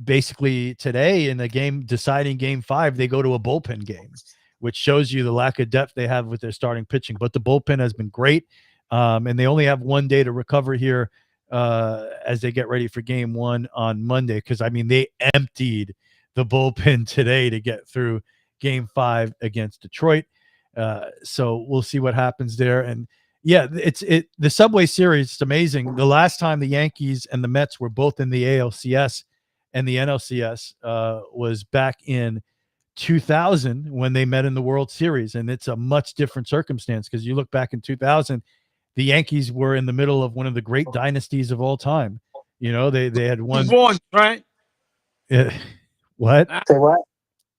basically today in the game deciding Game 5, they go to a bullpen game, which shows you the lack of depth they have with their starting pitching. But the bullpen has been great, and they only have 1 day to recover here as they get ready for Game 1 on Monday, because they emptied the bullpen today to get through Game 5 against Detroit. So we'll see what happens there. And yeah, the Subway Series, it's amazing. The last time the Yankees and the Mets were both in the ALCS and the NLCS was back in 2000 when they met in the World Series. And it's a much different circumstance, because you look back in 2000, the Yankees were in the middle of one of the great dynasties of all time. They had won. Born, right? What? Say what?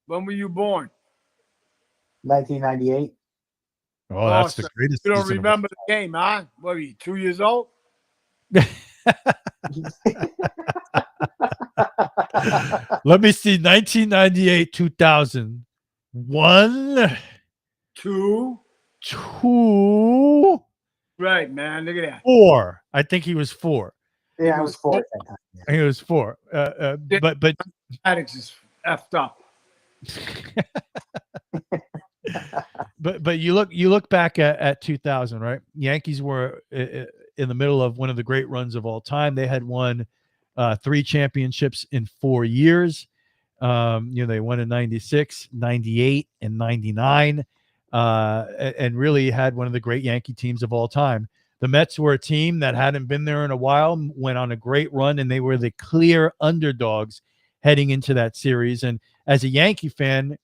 When were you born? 1998. Oh, that's the so greatest. you don't season of- remember the game, huh? What are you, 2 years old? Let me see. 1998, 2000. 1, 2. 2, Right, man. Look at that. 4. I think he was 4. Yeah, It I was was 4 at that time. He was 4. But Maddox is effed up. but you look back at 2000, right? Yankees were in the middle of one of the great runs of all time. They had won 3 championships in 4 years. They won in 96, 98, and 99, and really had one of the great Yankee teams of all time. The Mets were a team that hadn't been there in a while, went on a great run, and they were the clear underdogs heading into that series. And as a Yankee fan,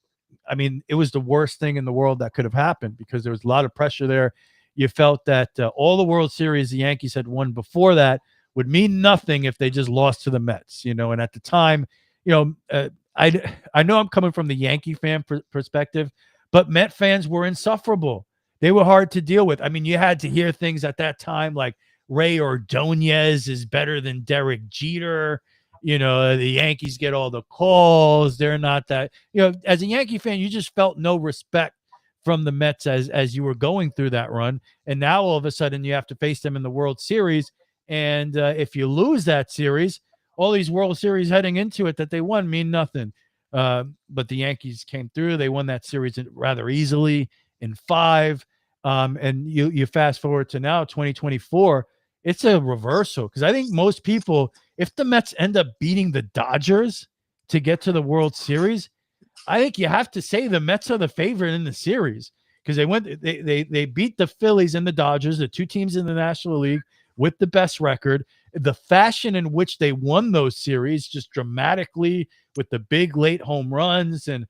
I mean, it was the worst thing in the world that could have happened because there was a lot of pressure there. You felt that all the World Series the Yankees had won before that would mean nothing if they just lost to the Mets, And at the time, I know I'm coming from the Yankee fan perspective, but Met fans were insufferable. They were hard to deal with. I mean, you had to hear things at that time like Ray Ordonez is better than Derek Jeter. The Yankees get all the calls. They're not that, as a Yankee fan, you just felt no respect from the Mets as you were going through that run. And now all of a sudden you have to face them in the World Series. And if you lose that series, all these World Series heading into it that they won mean nothing. But the Yankees came through. They won that series rather easily in 5. And you fast forward to now, 2024, it's a reversal. Because I think most people, if the Mets end up beating the Dodgers to get to the World Series, I think you have to say the Mets are the favorite in the series because they beat the Phillies and the Dodgers, the 2 teams in the National League with the best record. The fashion in which they won those series, just dramatically with the big late home runs and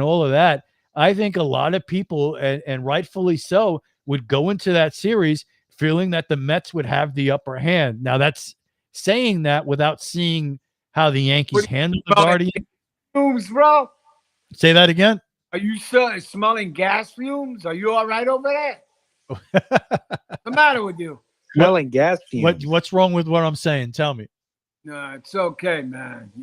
all of that. I think a lot of people, and rightfully so, would go into that series feeling that the Mets would have the upper hand. Now, that's saying that without seeing how the Yankees handle the Guardians. Fumes, bro. Say that again. Are you still smelling gas fumes? Are you all right over there? What's the matter with you? Smelling gas fumes. What's wrong with what I'm saying? Tell me. No, it's okay, man. He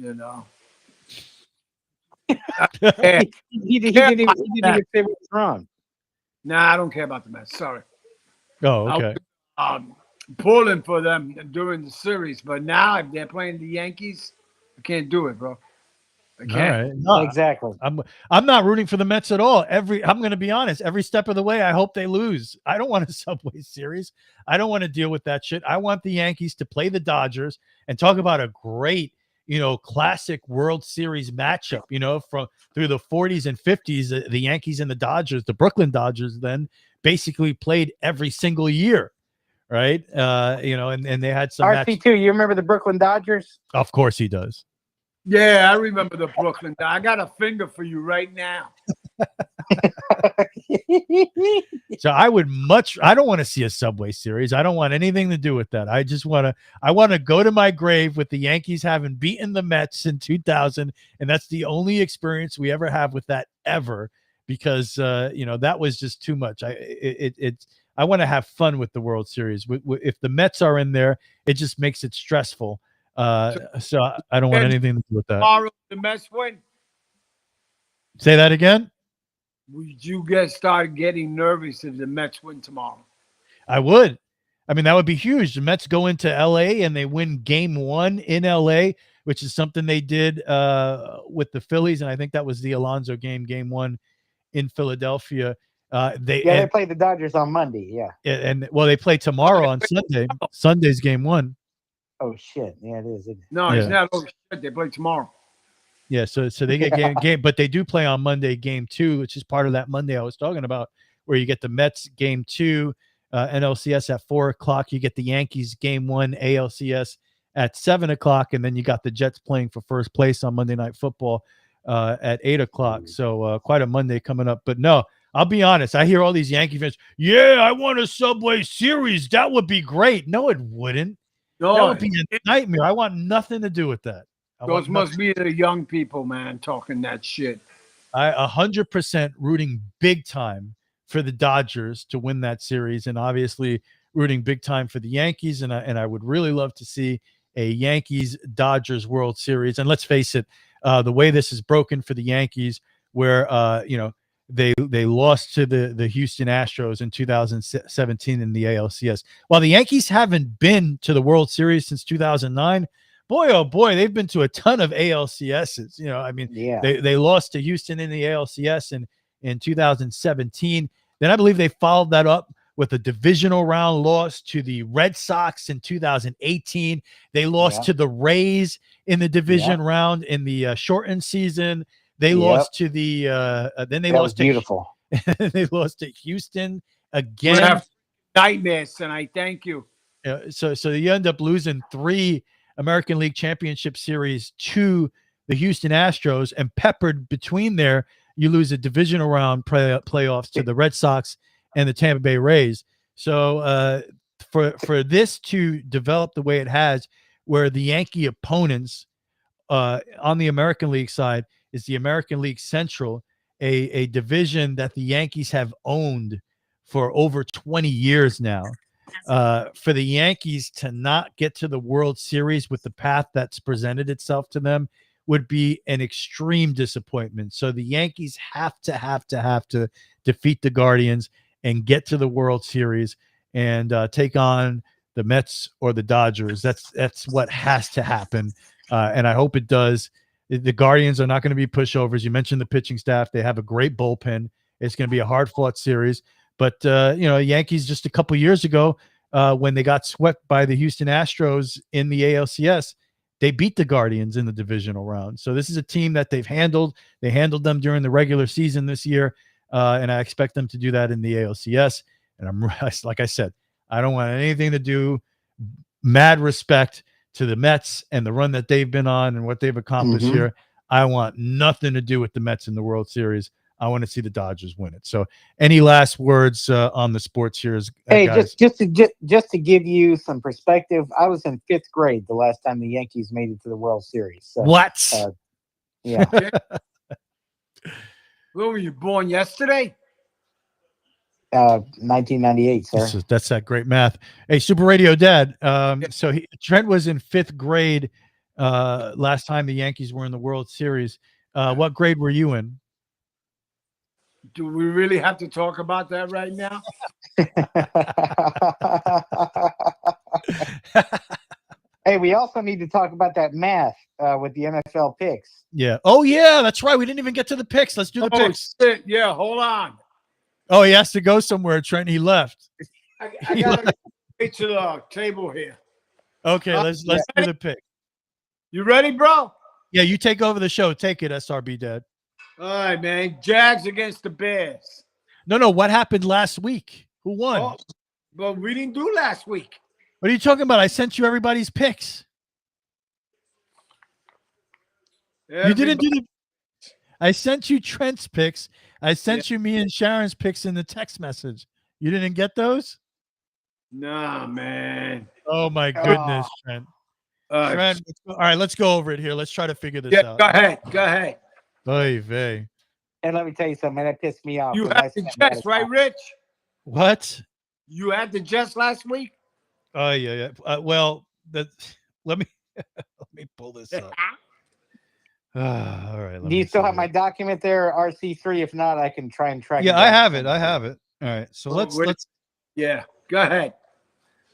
didn't even say what's wrong. Nah, I don't care about the Mets. Sorry. Oh, okay. I was pulling for them during the series, but now if they're playing the Yankees, I can't do it, bro. I All can't. right. No, Exactly. I'm not rooting for the Mets at all. I'm going to be honest. Every step of the way, I hope they lose. I don't want a Subway Series. I don't want to deal with that shit. I want the Yankees to play the Dodgers and talk about a great, classic World Series matchup. From through the 40s and 50s, the Yankees and the Dodgers, the Brooklyn Dodgers, then basically played every single year, right? And they had some. RC2, you remember the Brooklyn Dodgers? Of course, he does. Yeah, I remember the Brooklyn. I got a finger for you right now. So I don't want to see a Subway Series. I don't want anything to do with that. I want to go to my grave with the Yankees having beaten the Mets in 2000. And that's the only experience we ever have with that ever, because, that was just too much. I want to have fun with the World Series. If the Mets are in there, it just makes it stressful. So I don't want anything to do with that. Tomorrow, the Mets win. Say that again. Would you start getting nervous if the Mets win tomorrow? I would. I mean, that would be huge. The Mets go into LA and they win game 1 in LA, which is something they did with the Phillies. And I think that was the Alonso game 1 in Philadelphia. They played the Dodgers on Monday. Yeah. And they play tomorrow on Sunday. Sunday's game 1. Oh shit! Yeah, it is. Isn't it? No, it's not. Oh shit! They play tomorrow. Yeah, so they get game, but they do play on Monday game 2, which is part of that Monday I was talking about, where you get the Mets game 2, NLCS at 4:00. You get the Yankees game 1, ALCS at 7:00, and then you got the Jets playing for first place on Monday Night Football at 8:00. So quite a Monday coming up. But no, I'll be honest. I hear all these Yankee fans. Yeah, I want a Subway Series. That would be great. No, it wouldn't. No, that would be a nightmare. I want nothing to do with that. Those must be the young people, man, talking that shit. I 100% rooting big time for the Dodgers to win that series, and obviously rooting big time for the Yankees. And I would really love to see a Yankees-Dodgers World Series. And let's face it, the way this is broken for the Yankees, where they lost to the Houston Astros in 2017 in the ALCS. While the Yankees haven't been to the World Series since 2009, boy, oh boy, they've been to a ton of ALCSs. They lost to Houston in the ALCS in 2017. Then I believe they followed that up with a divisional round loss to the Red Sox in 2018. They lost to the Rays in the division round in the shortened season. They lost to the then they lost beautiful. They lost to Houston We again. have nightmares tonight. Thank you. So you end up losing 3 American League Championship Series to the Houston Astros, and peppered between there, you lose a divisional round playoffs to the Red Sox and the Tampa Bay Rays. So for this to develop the way it has, where the Yankee opponents on the American League side is the American League Central, a division that the Yankees have owned for over 20 years now. For the Yankees to not get to the World Series with the path that's presented itself to them would be an extreme disappointment. So the Yankees have to defeat the Guardians and get to the World Series and take on the Mets or the Dodgers. That's what has to happen, and I hope it does. The Guardians are not going to be pushovers. You mentioned the pitching staff. They have a great bullpen. It's going to be a hard-fought series. But, Yankees just a couple years ago, when they got swept by the Houston Astros in the ALCS, they beat the Guardians in the divisional round. So this is a team that they've handled. They handled them during the regular season this year, and I expect them to do that in the ALCS. And like I said, I don't want anything to do. Mad respect to the Mets and the run that they've been on and what they've accomplished here. I want nothing to do with the Mets in the World Series. I want to see the Dodgers win it. So, any last words on the sports here? Hey, guys? just to give you some perspective, I was in 5th grade the last time the Yankees made it to the World Series. So, what? Yeah. When were you born? Yesterday? 1998, sir. That's that great math. Hey, Super Radio Dad. So Trent was in 5th grade last time the Yankees were in the World Series. What grade were you in? Do we really have to talk about that right now? Hey, we also need to talk about that math with the NFL picks. Yeah. Oh, yeah, that's right. We didn't even get to the picks. Let's do the picks. Shit. Yeah, hold on. Oh, he has to go somewhere, Trent. He left. I got to get to the table here. Okay, let's do the pick. You ready, bro? Yeah, you take over the show. Take it, SRB Dad. All right, man. Jags against the Bears. No. What happened last week? Who won? Oh, but we didn't do last week. What are you talking about? I sent you everybody's picks. You didn't do the. I sent you Trent's picks. I sent you me and Sharon's picks in the text message. You didn't get those? Nah, man. Oh my goodness, Trent. Trent, all right, let's go over it here. Let's try to figure this out. Go ahead. Go ahead. Oy vey. And let me tell you something, man, that pissed me off. You had the Jets, right, Rich? What? You had the Jets last week? Oh yeah. Well, let me pull this up. All right. Do you still have my document there, RC3? If not, I can try and track. Yeah, I have it. All right. So let's. Yeah. Go ahead.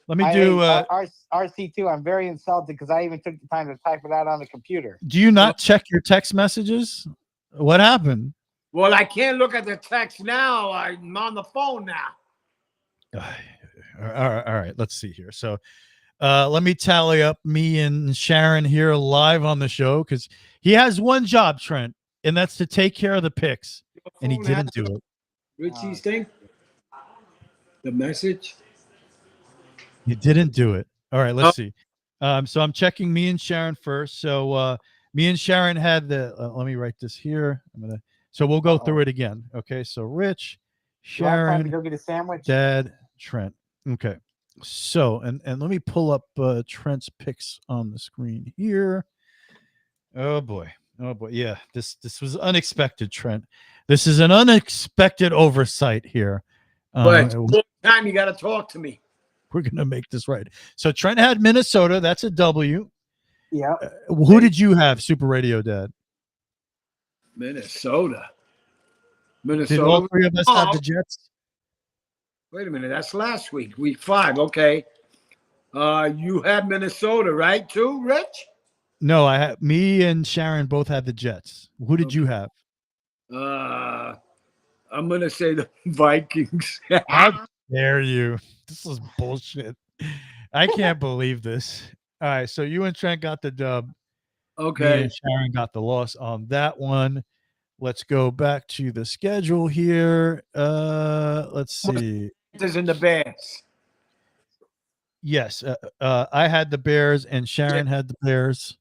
Let me do RC2. I'm very insulted because I even took the time to type it out on the computer. Do you not check your text messages? What happened? Well, I can't look at the text now. I'm on the phone now. All right. Let's see here. So let me tally up me and Sharon here live on the show because he has one job, Trent, and that's to take care of the picks, and he didn't do it. Richie's thing? The message? You didn't do it. All right, let's see. So I'm checking me and Sharon first. So me and Sharon had the. Let me write this here. So we'll go through it again. Okay. So Rich, Sharon, to go get a sandwich. Dad, Trent. Okay. So and let me pull up Trent's picks on the screen here. Oh boy. Yeah. This was unexpected, Trent. This is an unexpected oversight here. But Uh, time you got to talk to me. we're gonna make this right. So Trent had Minnesota. That's a W. Yeah. Who did you have, Super Radio Dad? Minnesota. Did all three of us have the Oh, Jets? wait a minute. That's last week, week 5. Okay. You had Minnesota, right? Too, Rich? No, I had me and Sharon both had the Jets. Who did you have? I'm gonna say the Vikings. How dare you? This is bullshit. I can't believe this. All right, so you and Trent got the dub. Me Okay. and Sharon got the loss on that one. Let's go back to the schedule here. Let's see. Panthers and the Bears. Yes, I had the Bears and Sharon had the Bears,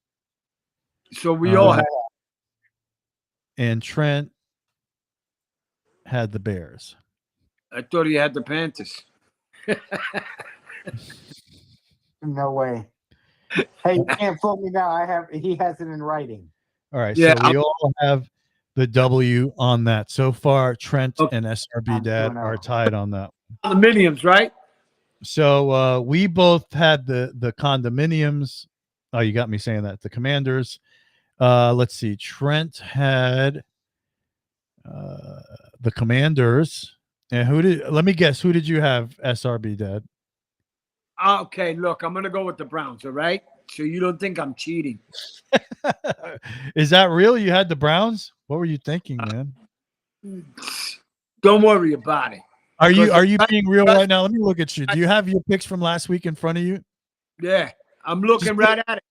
So we all had. and Trent had the Bears. I thought he had the Panthers. No way. Hey, you can't fool me now. He has it in writing. All right, Yeah, so we all have the W on that. So far, Trent Okay. and SRB I'm Dad 2-0. are tied on that. Condominiums, right? So we both had the condominiums. Oh, you got me saying that. The Commanders. Let's see. Trent had the Commanders. And let me guess, who did you have, SRB Dad? Okay, look, I'm gonna go with the Browns, all right? So you don't think I'm cheating. Is that real? You had the Browns? What were you thinking, man? Don't worry about it. Are you Because- being real right now? Let me look at you. Do you have your picks from last week in front of you? Yeah, I'm looking Just- right at it.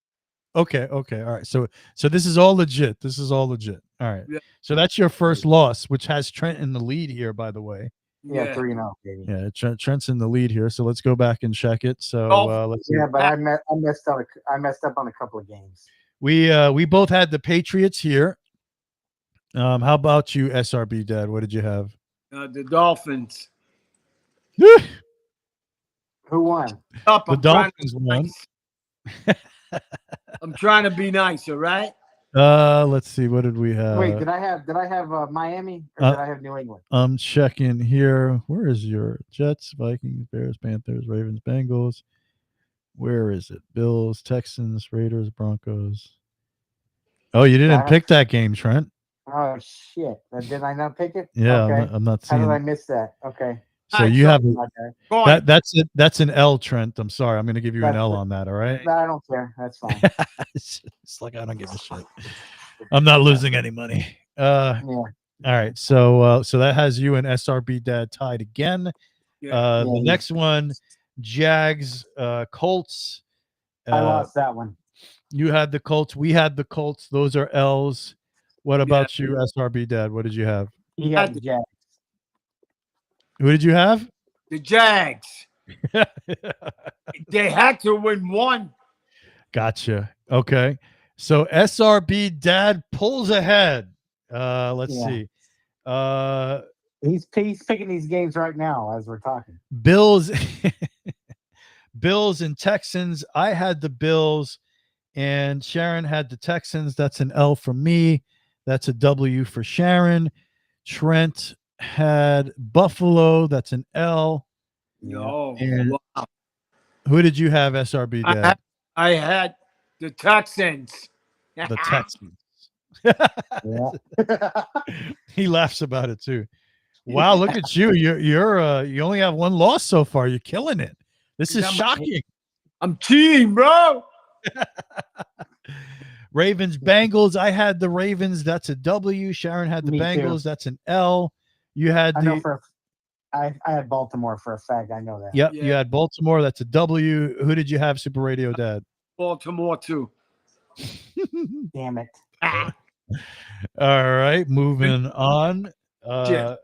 Okay, all right. So this is all legit. This is all legit. All right. Yeah. So that's your first loss, which has Trent in the lead here, by the way. Yeah, 3-0, baby. Yeah, Trent's in the lead here. So let's go back and check it. So Oh. let's see. Yeah, but I messed up. I messed up on a couple of games. We both had the Patriots here. How about you, SRB Dad? What did you have? The Dolphins. Who won? Up, The I'm trying to Dolphins be won. nice. I'm trying to be nice, all right? Let's see. What did we have? Wait, did I have Miami or uh, did I have New England? I'm checking here. Where is your Jets, Vikings, Bears, Panthers, Ravens, Bengals? Where is it? Bills, Texans, Raiders, Broncos. Oh, you didn't pick that game, Trent. Oh shit! Did I not pick it? Yeah, Okay. I'm not How seeing. did I miss that? Okay. So you have Okay. Go on. that's it. That's an L, Trent. I'm sorry. I'm going to give you an That's L it. on that. All right. No, I don't care. That's fine. It's like I don't give a shit. I'm not losing any money. Yeah. All right. So that has you and SRB Dad tied again. Yeah. The next one, Jags, Colts. I lost that one. You had the Colts. We had the Colts. Those are L's. What about you, SRB Dad? What did you have? He had the Jags. Who did you have? The Jags. They had to win one. Gotcha. Okay. So SRB Dad pulls ahead. Let's see. He's picking these games right now as we're talking. Bills and Texans. I had the Bills and Sharon had the Texans. That's an L for me. That's a W for Sharon. Trent had Buffalo. That's an L. No. And Wow. who did you have, SRB Dad? I had the Texans. The Texans. Yeah. He laughs about it too. Wow, look at you. You only have one loss so far. You're killing it. This is shocking. I'm cheating, bro. Ravens, Bengals. I had the Ravens. That's a W. Sharon had the Me too. Bengals. That's an L. You had I had Baltimore for a fact. I know that. Yep. Yeah. You had Baltimore. That's a W. Who did you have, Super Radio Dad? Baltimore too. Damn it. Ah, All right. Moving on. Yeah.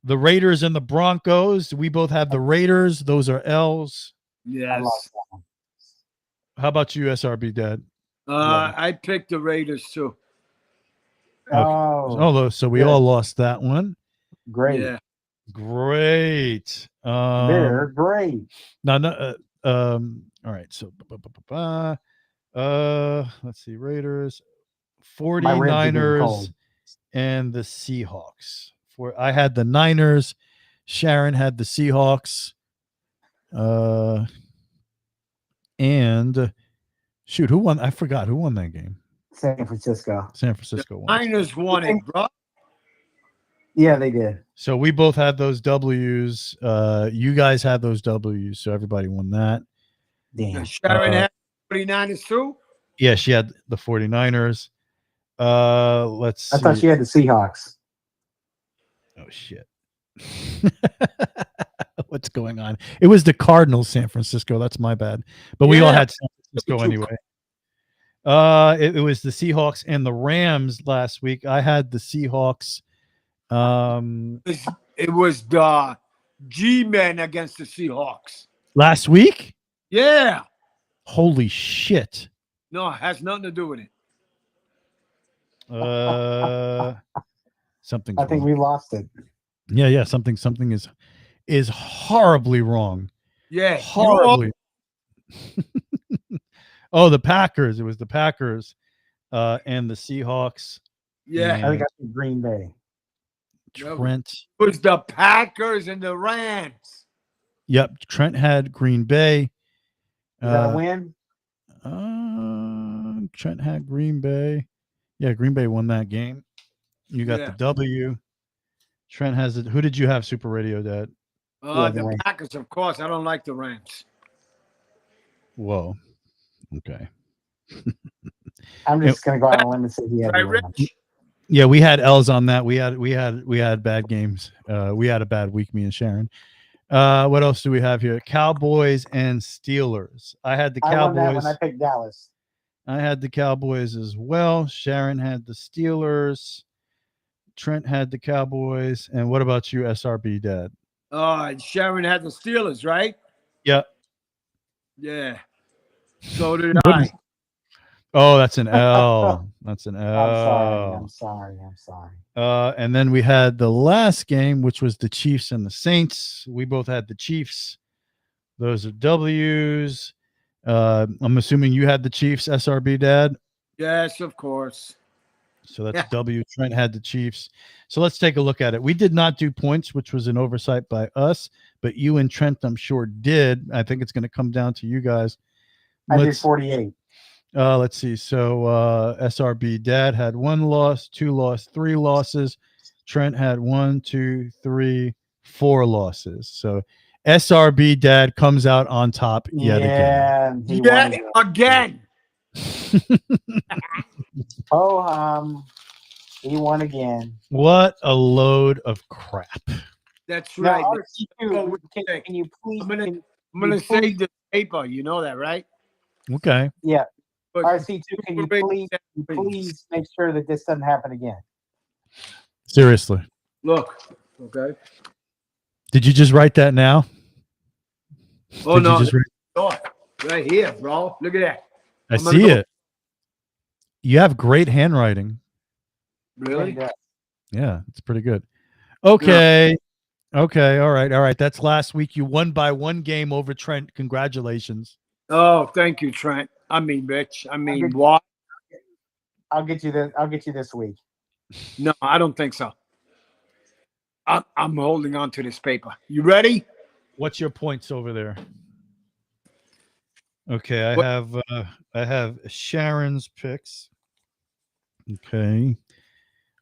The Raiders and the Broncos. We both have the Raiders. Those are L's. I yes. lost that one. How about you, SRB Dad? I picked the Raiders too. Oh, So we good. all lost that one. great. Yeah. Great. They're great. No. All right. So, let's see. Raiders, My ribs are getting 49ers, cold. and the Seahawks. I had the Niners. Sharon had the Seahawks. And shoot, who won? I forgot who won that game. San Francisco. San The Francisco won. Niners won it, bro. Yeah, they did. So we both had those W's. You guys had those W's, so everybody won that. Damn. Sharon had 49ers too. Yeah, she had the 49ers. Let's see. I thought she had the Seahawks. Oh shit. What's going on? It was the Cardinals, San Francisco. That's my bad. But we all Yeah. had San Francisco anyway. It was the Seahawks and the Rams last week. I had the Seahawks. It was the G-Men against the Seahawks. Last week? Yeah. Holy shit. No, it has nothing to do with it. Something. I think we lost it. Yeah. Something is horribly wrong. Yeah. Horribly. Oh, the Packers. It was the Packers and the Seahawks. Yeah. I think I said Green Bay. Trent. It was the Packers and the Rams. Yep. Trent had Green Bay. Is that a win? Trent had Green Bay. Yeah, Green Bay won that game. You got the W. Trent has it. Who did you have, Super Radio Dad? The Packers, of course. I don't like the Rams. Whoa. Okay. I'm just gonna go out on a limb and say he had Right, the Rams. Rich? Yeah, we had L's on that. We had bad games. We had a bad week, me and Sharon. What else do we have here? Cowboys and Steelers. I had the I won that Cowboys. when I picked Dallas. I had the Cowboys as well. Sharon had the Steelers. Trent had the Cowboys. And what about you, SRB Dad? Sharon had the Steelers, right? Yep. Yeah. So did I. Oh, that's an L. That's an L. I'm sorry. And then we had the last game, which was the Chiefs and the Saints. We both had the Chiefs. Those are W's. I'm assuming you had the Chiefs, SRB Dad. Yes, of course. So that's W. Trent had the Chiefs. So let's take a look at it. We did not do points, which was an oversight by us, but you and Trent, I'm sure, did. I think it's going to come down to you guys. I did 48. Let's see. So SRB Dad had 1 loss, 2 loss, 3 losses. Trent had 1, 2, 3, 4 losses. So SRB Dad comes out on top yet again. He won again. He won again. What a load of crap. That's Now, right. RC2, can you please? I'm gonna save the paper. You know that, right? Okay. Yeah. But RC2, can you please make sure that this doesn't happen again? Seriously. look. Okay. Did you just write that now? Oh Did no, you just right here, bro. Look at that. I I'm gonna see go- it. You have great handwriting. Really? Yeah, it's pretty good. Okay. Okay. All right. That's last week. You won by 1 game over Trent. Congratulations. Oh, thank you, Trent. I mean, Rich. I mean, what? I'll get you this week. No, I don't think so. I'm holding on to this paper. You ready? What's your points over there? Okay, I have Sharon's picks. Okay.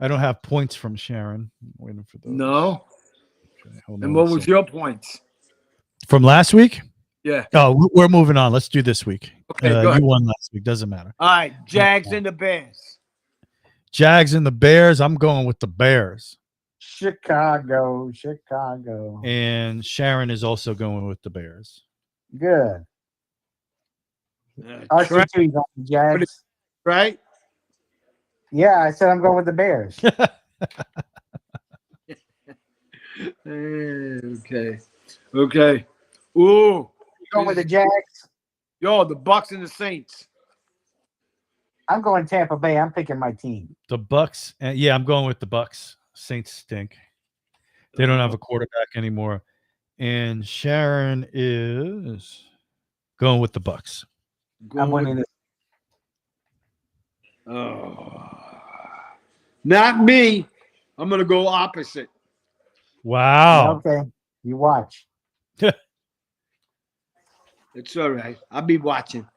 I don't have points from Sharon. I'm waiting for those. No. Okay, hold And on what one was second. your points? From last week? Yeah. Oh, we're moving on. Let's do this week. Okay, go ahead. You won last week. Doesn't matter. All right, Jags and the Bears. Jags and the Bears. I'm going with the Bears. Chicago. And Sharon is also going with the Bears. Good. Trent, RC2's on the Jags. right? Yeah, I said I'm going with the Bears. Okay. Okay. Ooh. You going with the Jags? Yo, the Bucks and the Saints. I'm going Tampa Bay. I'm picking my team. The Bucks. Yeah, I'm going with the Bucks. Saints stink. They don't have a quarterback anymore. And Sharon is going with the Bucks. I'm winning this. Oh. Not me. I'm gonna go opposite. Wow. Okay, you watch. It's all right. I'll be watching.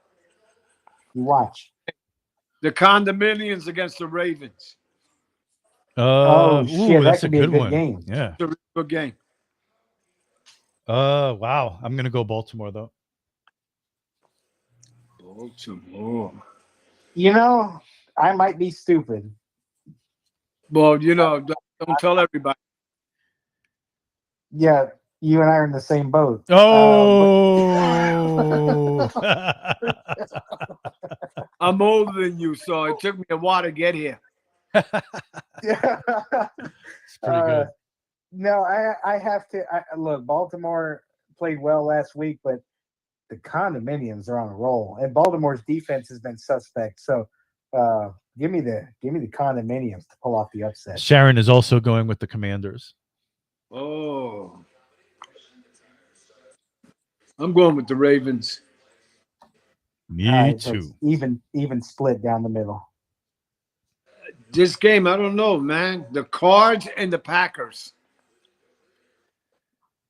You watch. The condominiums against the Ravens. Oh, shit, that that's a could be a good good one. game. Yeah. It's a real good game. Wow. I'm gonna go Baltimore though. Baltimore. You know, I might be stupid. Well, don't tell everybody. Yeah, you and I are in the same boat. Oh. I'm older than you, so it took me a while to get here. Yeah. It's pretty good. No, I have to look. Baltimore played well last week, but the condominiums are on a roll, and Baltimore's defense has been suspect. So, give me the condominiums to pull off the upset. Sharon is also going with the Commanders. Oh. I'm going with the Ravens. Me All right, so too. it's even split down the middle. This game, I don't know, man. The Cards and the Packers.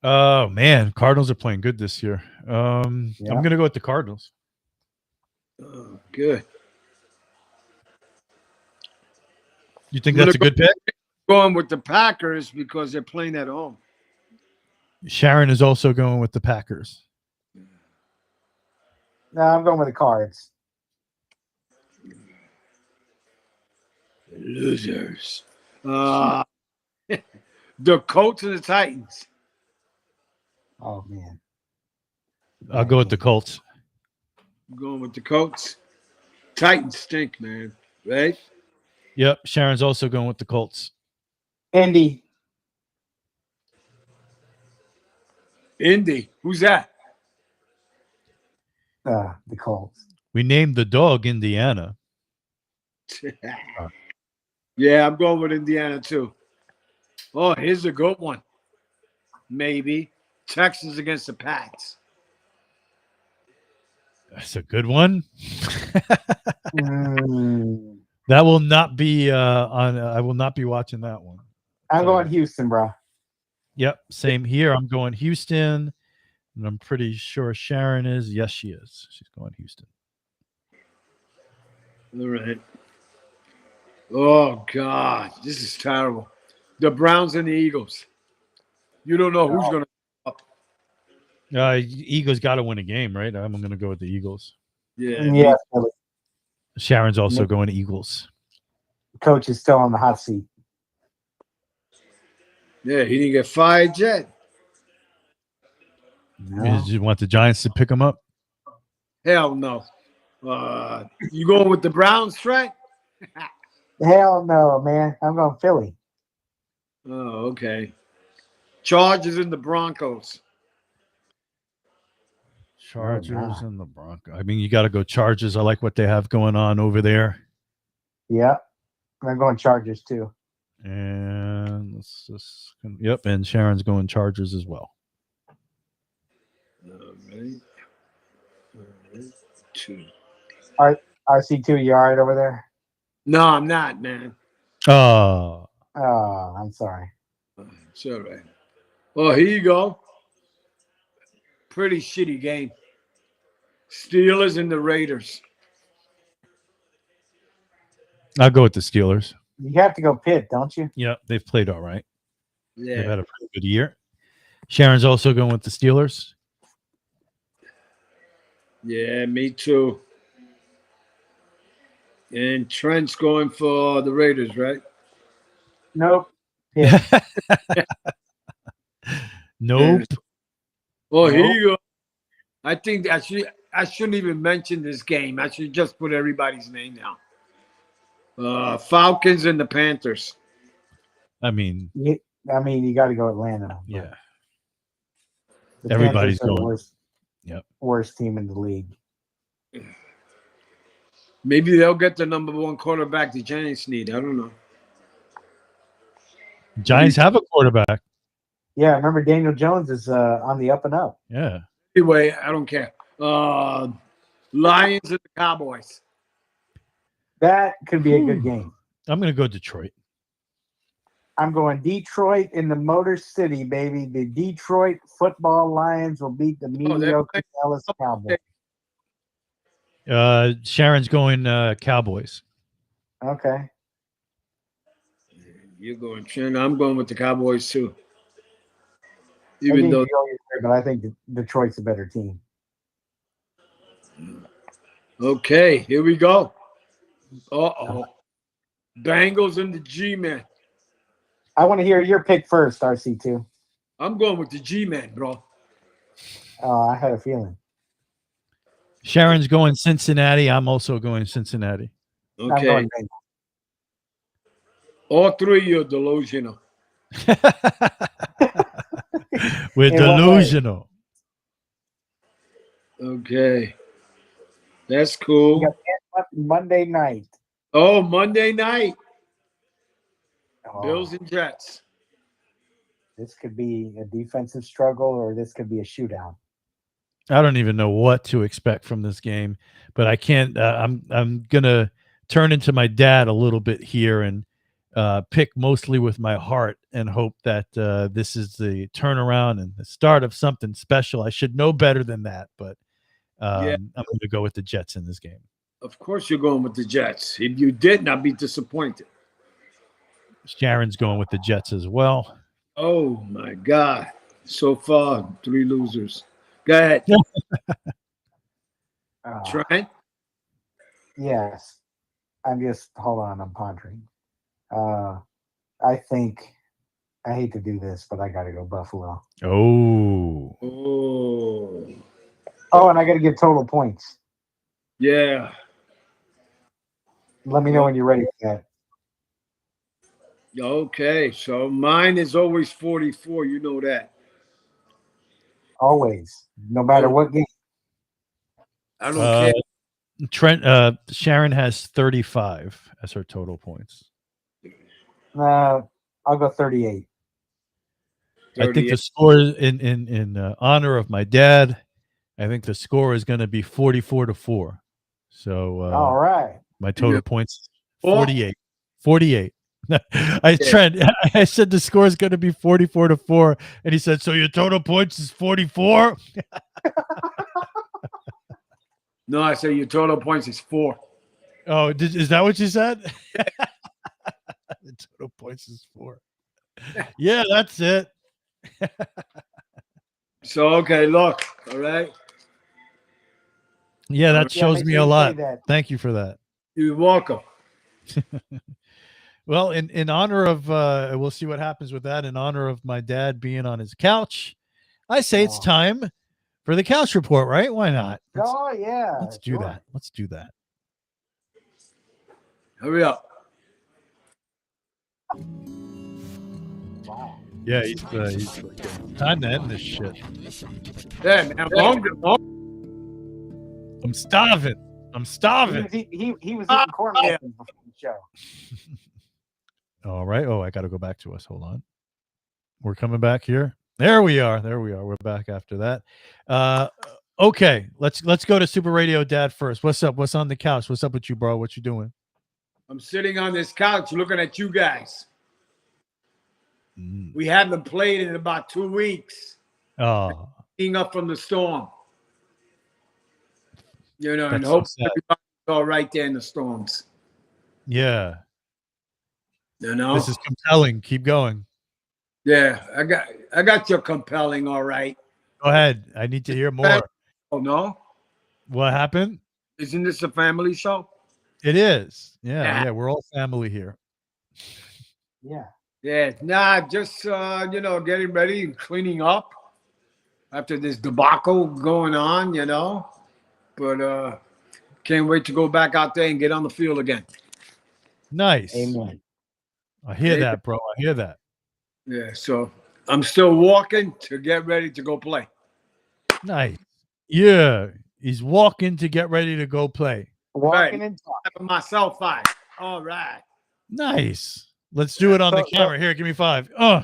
Oh man, Cardinals are playing good this year. I'm gonna go with the Cardinals. Oh, good. You think I'm that's a gonna good pick? Going with the Packers because they're playing at home. Sharon is also going with the Packers. No, I'm going with the Cards. Losers. The Colts and the Titans. Oh man, I'll go with the Colts. I'm going with the Colts. Titans stink, man. Right? Yep. Sharon's also going with the Colts. Indy. Indy. Who's that? The Colts. We named the dog Indiana. Yeah, I'm going with Indiana too. Oh, here's a good one. Maybe Texans against the Pats. That's a good one. Mm, That will not be on. I will not be watching that one. I'm going Houston, bro. Yep. Same here. I'm going Houston. And I'm pretty sure Sharon is. Yes, she is. She's going Houston. All right. Oh, God. This is terrible. The Browns and the Eagles. You don't know who's going to. Eagles got to win a game, right? I'm going to go with the Eagles. Yeah. Philly. Sharon's also going to Eagles. Coach is still on the hot seat. Yeah, he didn't get fired yet. No. You want the Giants to pick him up? Hell no. You going with the Browns, Trent? Hell no, man. I'm going Philly. Oh, okay. Chargers and the Broncos. Chargers and the Broncos. I mean, you got to go Chargers. I like what they have going on over there. Yeah. I'm going Chargers too. And let's just, yep. And Sharon's going Chargers as well. All right. Two. RC2, you all right over there? No, I'm not, man. Oh, Oh, I'm sorry. It's all right. Oh, here you go. Pretty shitty game. Steelers and the Raiders. I'll go with the Steelers. You have to go Pitt, don't you? Yep, they've played all right. They've Yeah. had a pretty good year. Sharon's also going with the Steelers. Yeah, me too. And Trent's going for the Raiders, right? Nope. Pitt. Nope. Oh, here Nope. you go. I think I shouldn't even mention this game. I should just put everybody's name down. Falcons and the Panthers. I mean, you got to go Atlanta. yeah. The Everybody's Panthers are the going. worst, Yep. worst team in the league. Maybe they'll get the number one quarterback the Giants need. I don't know. Giants have a quarterback. Yeah, remember Daniel Jones is on the up and up. Yeah. Anyway, I don't care. Lions and the Cowboys. That could be a good game. I'm going to go Detroit. I'm going Detroit in the Motor City, baby. The Detroit Football Lions will beat the mediocre Dallas Cowboys. Sharon's going Cowboys. Okay. You're going Chin. I'm going with the Cowboys too. I Even think though you go your way, but I think Detroit's a better team. okay, here we go. Uh-oh. Bengals and the G-Man. I want to hear your pick first, RC2. I'm going with the G-Man, bro. I had a feeling. Sharon's going Cincinnati. I'm also going Cincinnati. I'm Okay. going Bengals. All three are delusional. We're In what way? delusional. Okay. That's We cool. got Monday night. Oh, Monday night. Oh, Bills and Jets. this could be a defensive struggle, or this could be a shootout. I don't even know what to expect from this game, but I can't. I'm gonna turn into my dad a little bit here and pick mostly with my heart and hope that this is the turnaround and the start of something special. I should know better than that, but I'm going to go with the Jets in this game. Of course you're going with the Jets. If you didn't, I'd be disappointed. Sharon's going with the Jets as well. Oh, my God. So far, 3 losers. Go ahead. Trent? Yes. Hold on, I'm pondering. I think, I hate to do this, but I got to go Buffalo. Oh, Oh, Oh, and I got to give total points. yeah. Let me know when you're ready for that. Okay, so mine is always 44. You know that. Always, no matter what game. I don't care. Trent. Sharon has 35 as her total points. I'll go 38. I think 38. the score in honor of my dad. I think the score is going to be 44-4. So All right. my total Yeah. points Oh. 48. 48. Trent, I said the score is going to be 44-4, and he said, "So your total points is 44?" No, I say your total points is 4. Oh, is that what you said? The total points is 4. Yeah, that's it. So, okay, look. All right. Yeah, that Yeah, shows make me sure a you say lot. that. Thank you for that. You're welcome. Well, in honor of, we'll see what happens with that. In honor of my dad being on his couch, I say it's Oh. time for the couch report, right? Why not? Oh, yeah. Let's do sure. that. Let's do that. Hurry up. Wow. Yeah, he's time to end this shit. Yeah, man. I'm hungry. I'm starving. He was eating corn muffins before the show. All right. Oh, I got to go back to us. Hold on. We're coming back here. There we are. We're back after that. Okay. Let's go to Super Radio Dad first. What's up? What's on the couch? What's up with you, bro? What you doing? I'm sitting on this couch looking at you guys. Mm. We haven't played in about 2 weeks. Oh, Being up from the storm. You know, and That's so hope sad. everybody's all right there in the storms. yeah. You know? This is compelling. Keep going. Yeah, I got your compelling, all right. Go ahead. I need to hear more. Oh, no? What happened? Isn't this a family show? It is. Yeah. We're all family here. Yeah. Yeah, nah, just, getting ready and cleaning up after this debacle going on, you know. But can't wait to go back out there and get on the field again. Nice. Amen. I hear that, bro. I hear that. Yeah, so I'm still walking to get ready to go play. Nice. Yeah. He's walking to get ready to go play. Walking Right. and talking. Having myself 5. All right. Nice. Let's do it on the camera. Here, give me 5. Uh,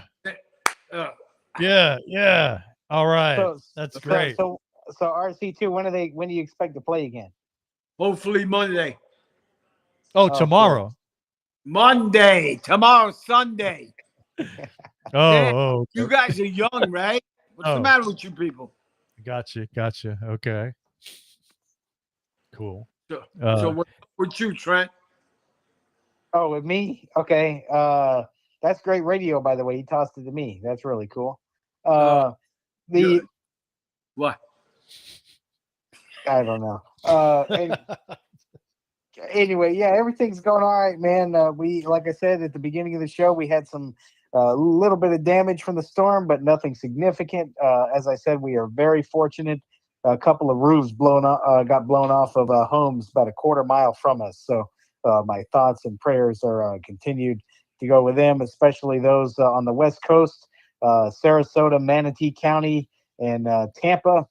Yeah. All right. That's great. So RC2, when do you expect to play again? hopefully Monday. Oh, Oh, tomorrow. Monday. Tomorrow, Sunday. Oh, You okay. guys are young, right? What's the Oh. matter with you people? Gotcha. Okay. Cool. So, Uh, what's up with you, Trent? Oh, with me? Okay. That's great radio, by the way. He tossed it to me. That's really cool. Uh, The you, what? I don't know. Anyway, yeah, everything's going all right, man. We, like I said at the beginning of the show, we had some little bit of damage from the storm, but nothing significant. As I said, we are very fortunate. A couple of roofs got blown off of homes about a quarter mile from us. So my thoughts and prayers are continued to go with them, especially those on the West Coast, Sarasota, Manatee County, and Tampa.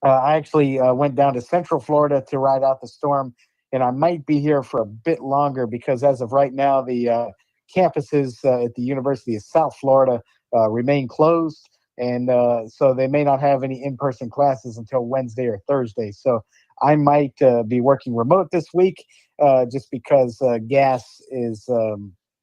I actually went down to Central Florida to ride out the storm, and I might be here for a bit longer because as of right now, the campuses at the University of South Florida remain closed, and so they may not have any in-person classes until Wednesday or Thursday. So I might be working remote this week just because gas is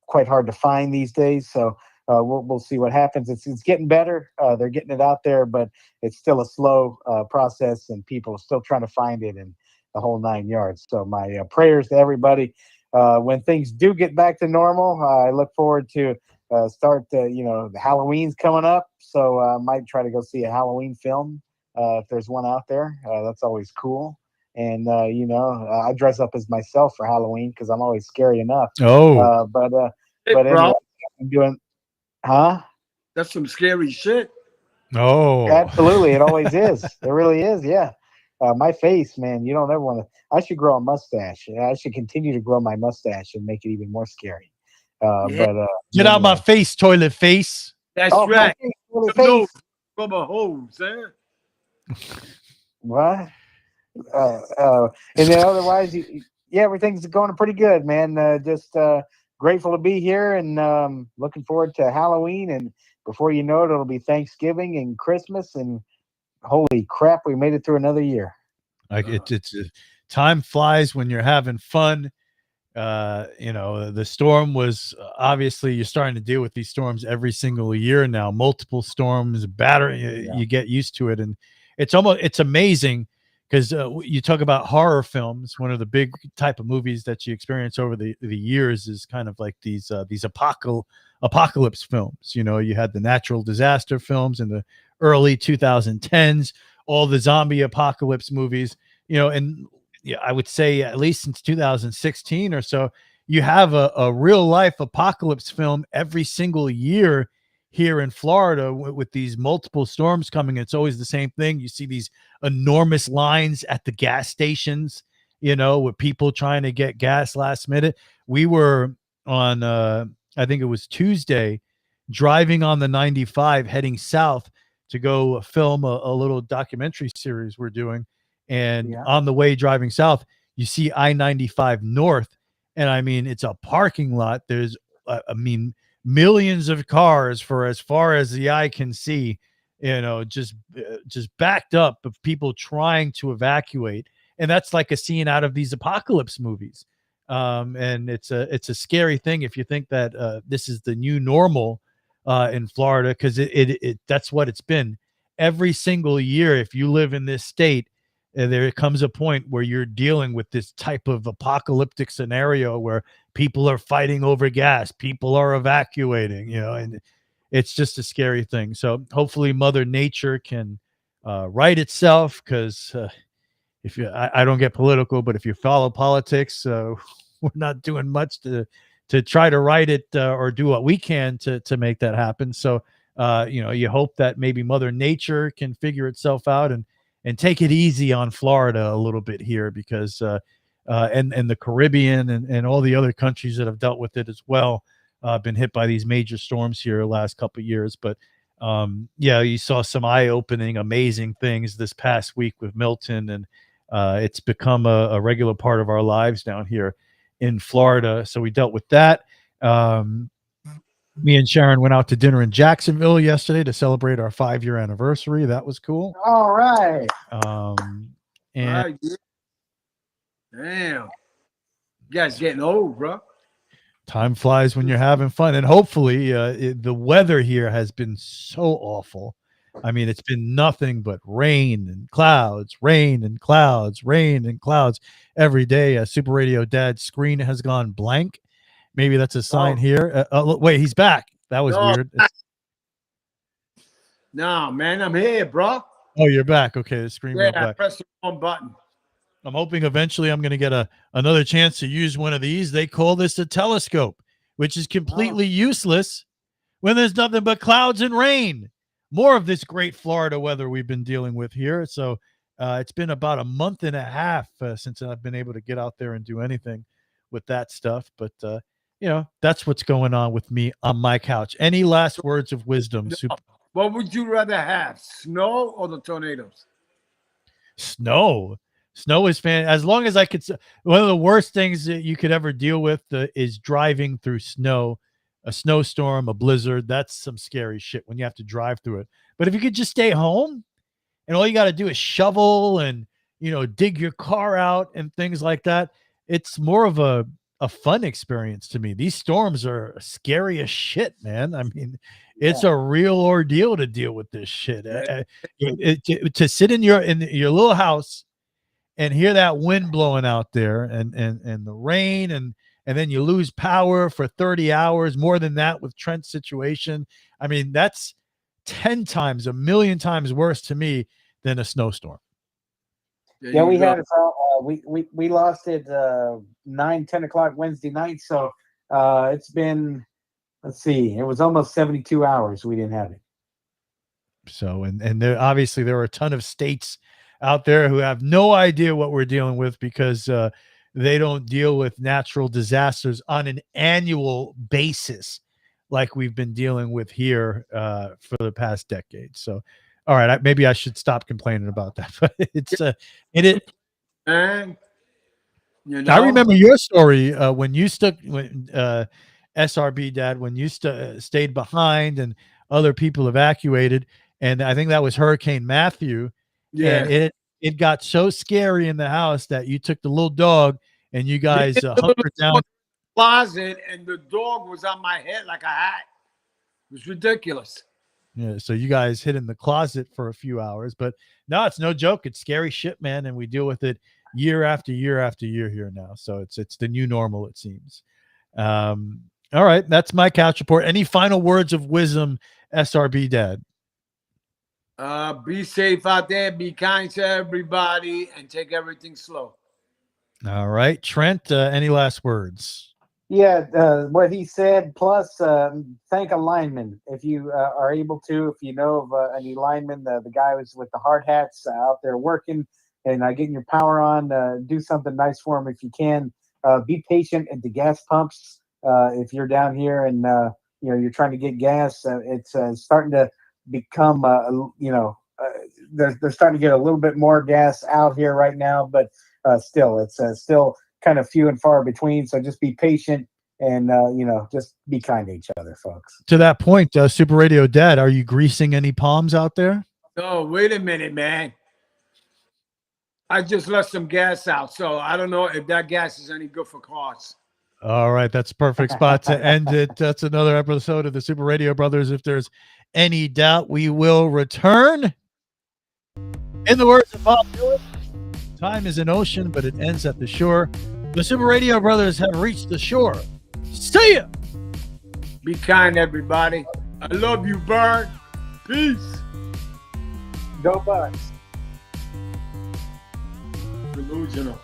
quite hard to find these days. So we'll see what happens. It's getting better. They're getting it out there, but it's still a slow process, and people are still trying to find it in the whole 9 yards. So my prayers to everybody. When things do get back to normal, I look forward to the Halloween's coming up. So I might try to go see a Halloween film if there's one out there. That's always cool. And I dress up as myself for Halloween because I'm always scary enough. oh, Hey, But bro, anyway, I'm doing. Huh? that's some scary shit. oh. Absolutely, it always is. It really is. Yeah. My face, man. You don't ever want to. I should grow a mustache. I should continue to grow my mustache and make it even more scary. Yeah, Get out my Anyway. face, toilet face. that's Oh, my right. face, little No face. rubber hose, eh? What? And then otherwise, yeah, everything's going pretty good, man. Just grateful to be here and looking forward to Halloween. And before you know it, it'll be Thanksgiving and Christmas. And holy crap, we made it through another year. Like it's time flies when you're having fun. The storm was obviously you're starting to deal with these storms every single year now. Multiple storms, battery. You get used to it, and it's amazing because you talk about horror films. One of the big type of movies that you experience over the years is kind of like these apocalypse films. You had the natural disaster films in the early 2010s, all the zombie apocalypse movies. And yeah, I would say at least since 2016 or so, you have a real life apocalypse film every single year here in Florida with these multiple storms coming. It's always the same thing. You see these enormous lines at the gas stations, with people trying to get gas last minute. We were on, I think it was Tuesday, driving on the 95 heading south to go film a little documentary series we're doing. And on the way driving south, you see I-95 north. And I mean, it's a parking lot. There's, millions of cars for as far as the eye can see, just backed up of people trying to evacuate. And that's like a scene out of these apocalypse movies. And it's a scary thing if you think that this is the new normal in Florida, because it that's what it's been every single year. If you live in this state, there comes a point where you're dealing with this type of apocalyptic scenario where people are fighting over gas, people are evacuating, and it's just a scary thing. So hopefully Mother Nature can right itself, because if I don't get political, but if you follow politics, we're not doing much to try to right it or do what we can to make that happen. So, you hope that maybe Mother Nature can figure itself out and take it easy on Florida a little bit here, because and the Caribbean and all the other countries that have dealt with it as well, been hit by these major storms here the last couple of years. But you saw some eye-opening, amazing things this past week with Milton, and it's become a regular part of our lives down here in Florida. So we dealt with that. Me and Sharon went out to dinner in Jacksonville yesterday to celebrate our 5-year anniversary. That was cool. All right. And damn, you guys getting old, bro. Time flies when you're having fun, and hopefully, the weather here has been so awful. I mean, it's been nothing but rain and clouds, rain and clouds, rain and clouds every day. Super Radio Dad's screen has gone blank. Maybe that's a sign Oh. here. Look, wait, he's back. That was No. weird. No, man, I'm here, bro. Oh, you're back. Okay, the screen went Yeah, I black. pressed the wrong button. I'm hoping eventually I'm going to get another chance to use one of these. They call this a telescope, which is completely useless when there's nothing but clouds and rain. More of this great Florida weather we've been dealing with here. So it's been about a month and a half since I've been able to get out there and do anything with that stuff. But, that's what's going on with me on my couch. Any last words of wisdom? What would you rather have, snow or the tornadoes? Snow. Snow is as long as I could. One of the worst things that you could ever deal with is driving through snow, a snowstorm, a blizzard. That's some scary shit when you have to drive through it. But if you could just stay home and all you got to do is shovel and, dig your car out and things like that, it's more of a fun experience to me. These storms are scary as shit, man. I mean, it's a real ordeal to deal with this shit. To sit in your little house and hear that wind blowing out there and the rain and then you lose power for 30 hours, more than that with Trent's situation. I mean, that's 10 times, a million times worse to me than a snowstorm. Yeah, we had it. We lost it 9-10 o'clock Wednesday night. So it's been, let's see, it was almost 72 hours we didn't have it. So and there obviously there are a ton of states out there who have no idea what we're dealing with because they don't deal with natural disasters on an annual basis like we've been dealing with here for the past decade. So, all right, maybe I should stop complaining about that. But it's And I remember your story when you SRB Dad, when you stayed behind and other people evacuated, and I think that was Hurricane Matthew. yeah, And it got so scary in the house that you took the little dog and you guys hunkered down. Closet, and the dog was on my head like a hat. It was ridiculous. Yeah, so you guys hid in the closet for a few hours, but no, it's no joke. It's scary shit, man, and we deal with it year after year after year here now. So it's the new normal, it seems. All right, that's my couch report. Any final words of wisdom, SRB Dad? Be safe out there. Be kind to everybody, and take everything slow. All right, Trent. Any last words? Yeah, what he said. Plus, thank a lineman if you are able to. If you know of any lineman, the guy was with the hard hats out there working and getting your power on. Do something nice for him if you can. Be patient at the gas pumps. If you're down here and you're trying to get gas, it's starting to become they're starting to get a little bit more gas out here right now, but still it's still kind of few and far between. So just be patient and just be kind to each other, folks. To that point, Super Radio Dad, are you greasing any palms out there? No, wait a minute, man. I just let some gas out, so I don't know if that gas is any good for cars. All right, that's a perfect spot to end it. That's another episode of the Super Radio Brothers. If there's any doubt, we will return. In the words of Bob Dylan, time is an ocean, but it ends at the shore. The Super Radio Brothers have reached the shore. See ya! Be kind, everybody. I love you, Bird. Peace. Go Bucks. Delusional.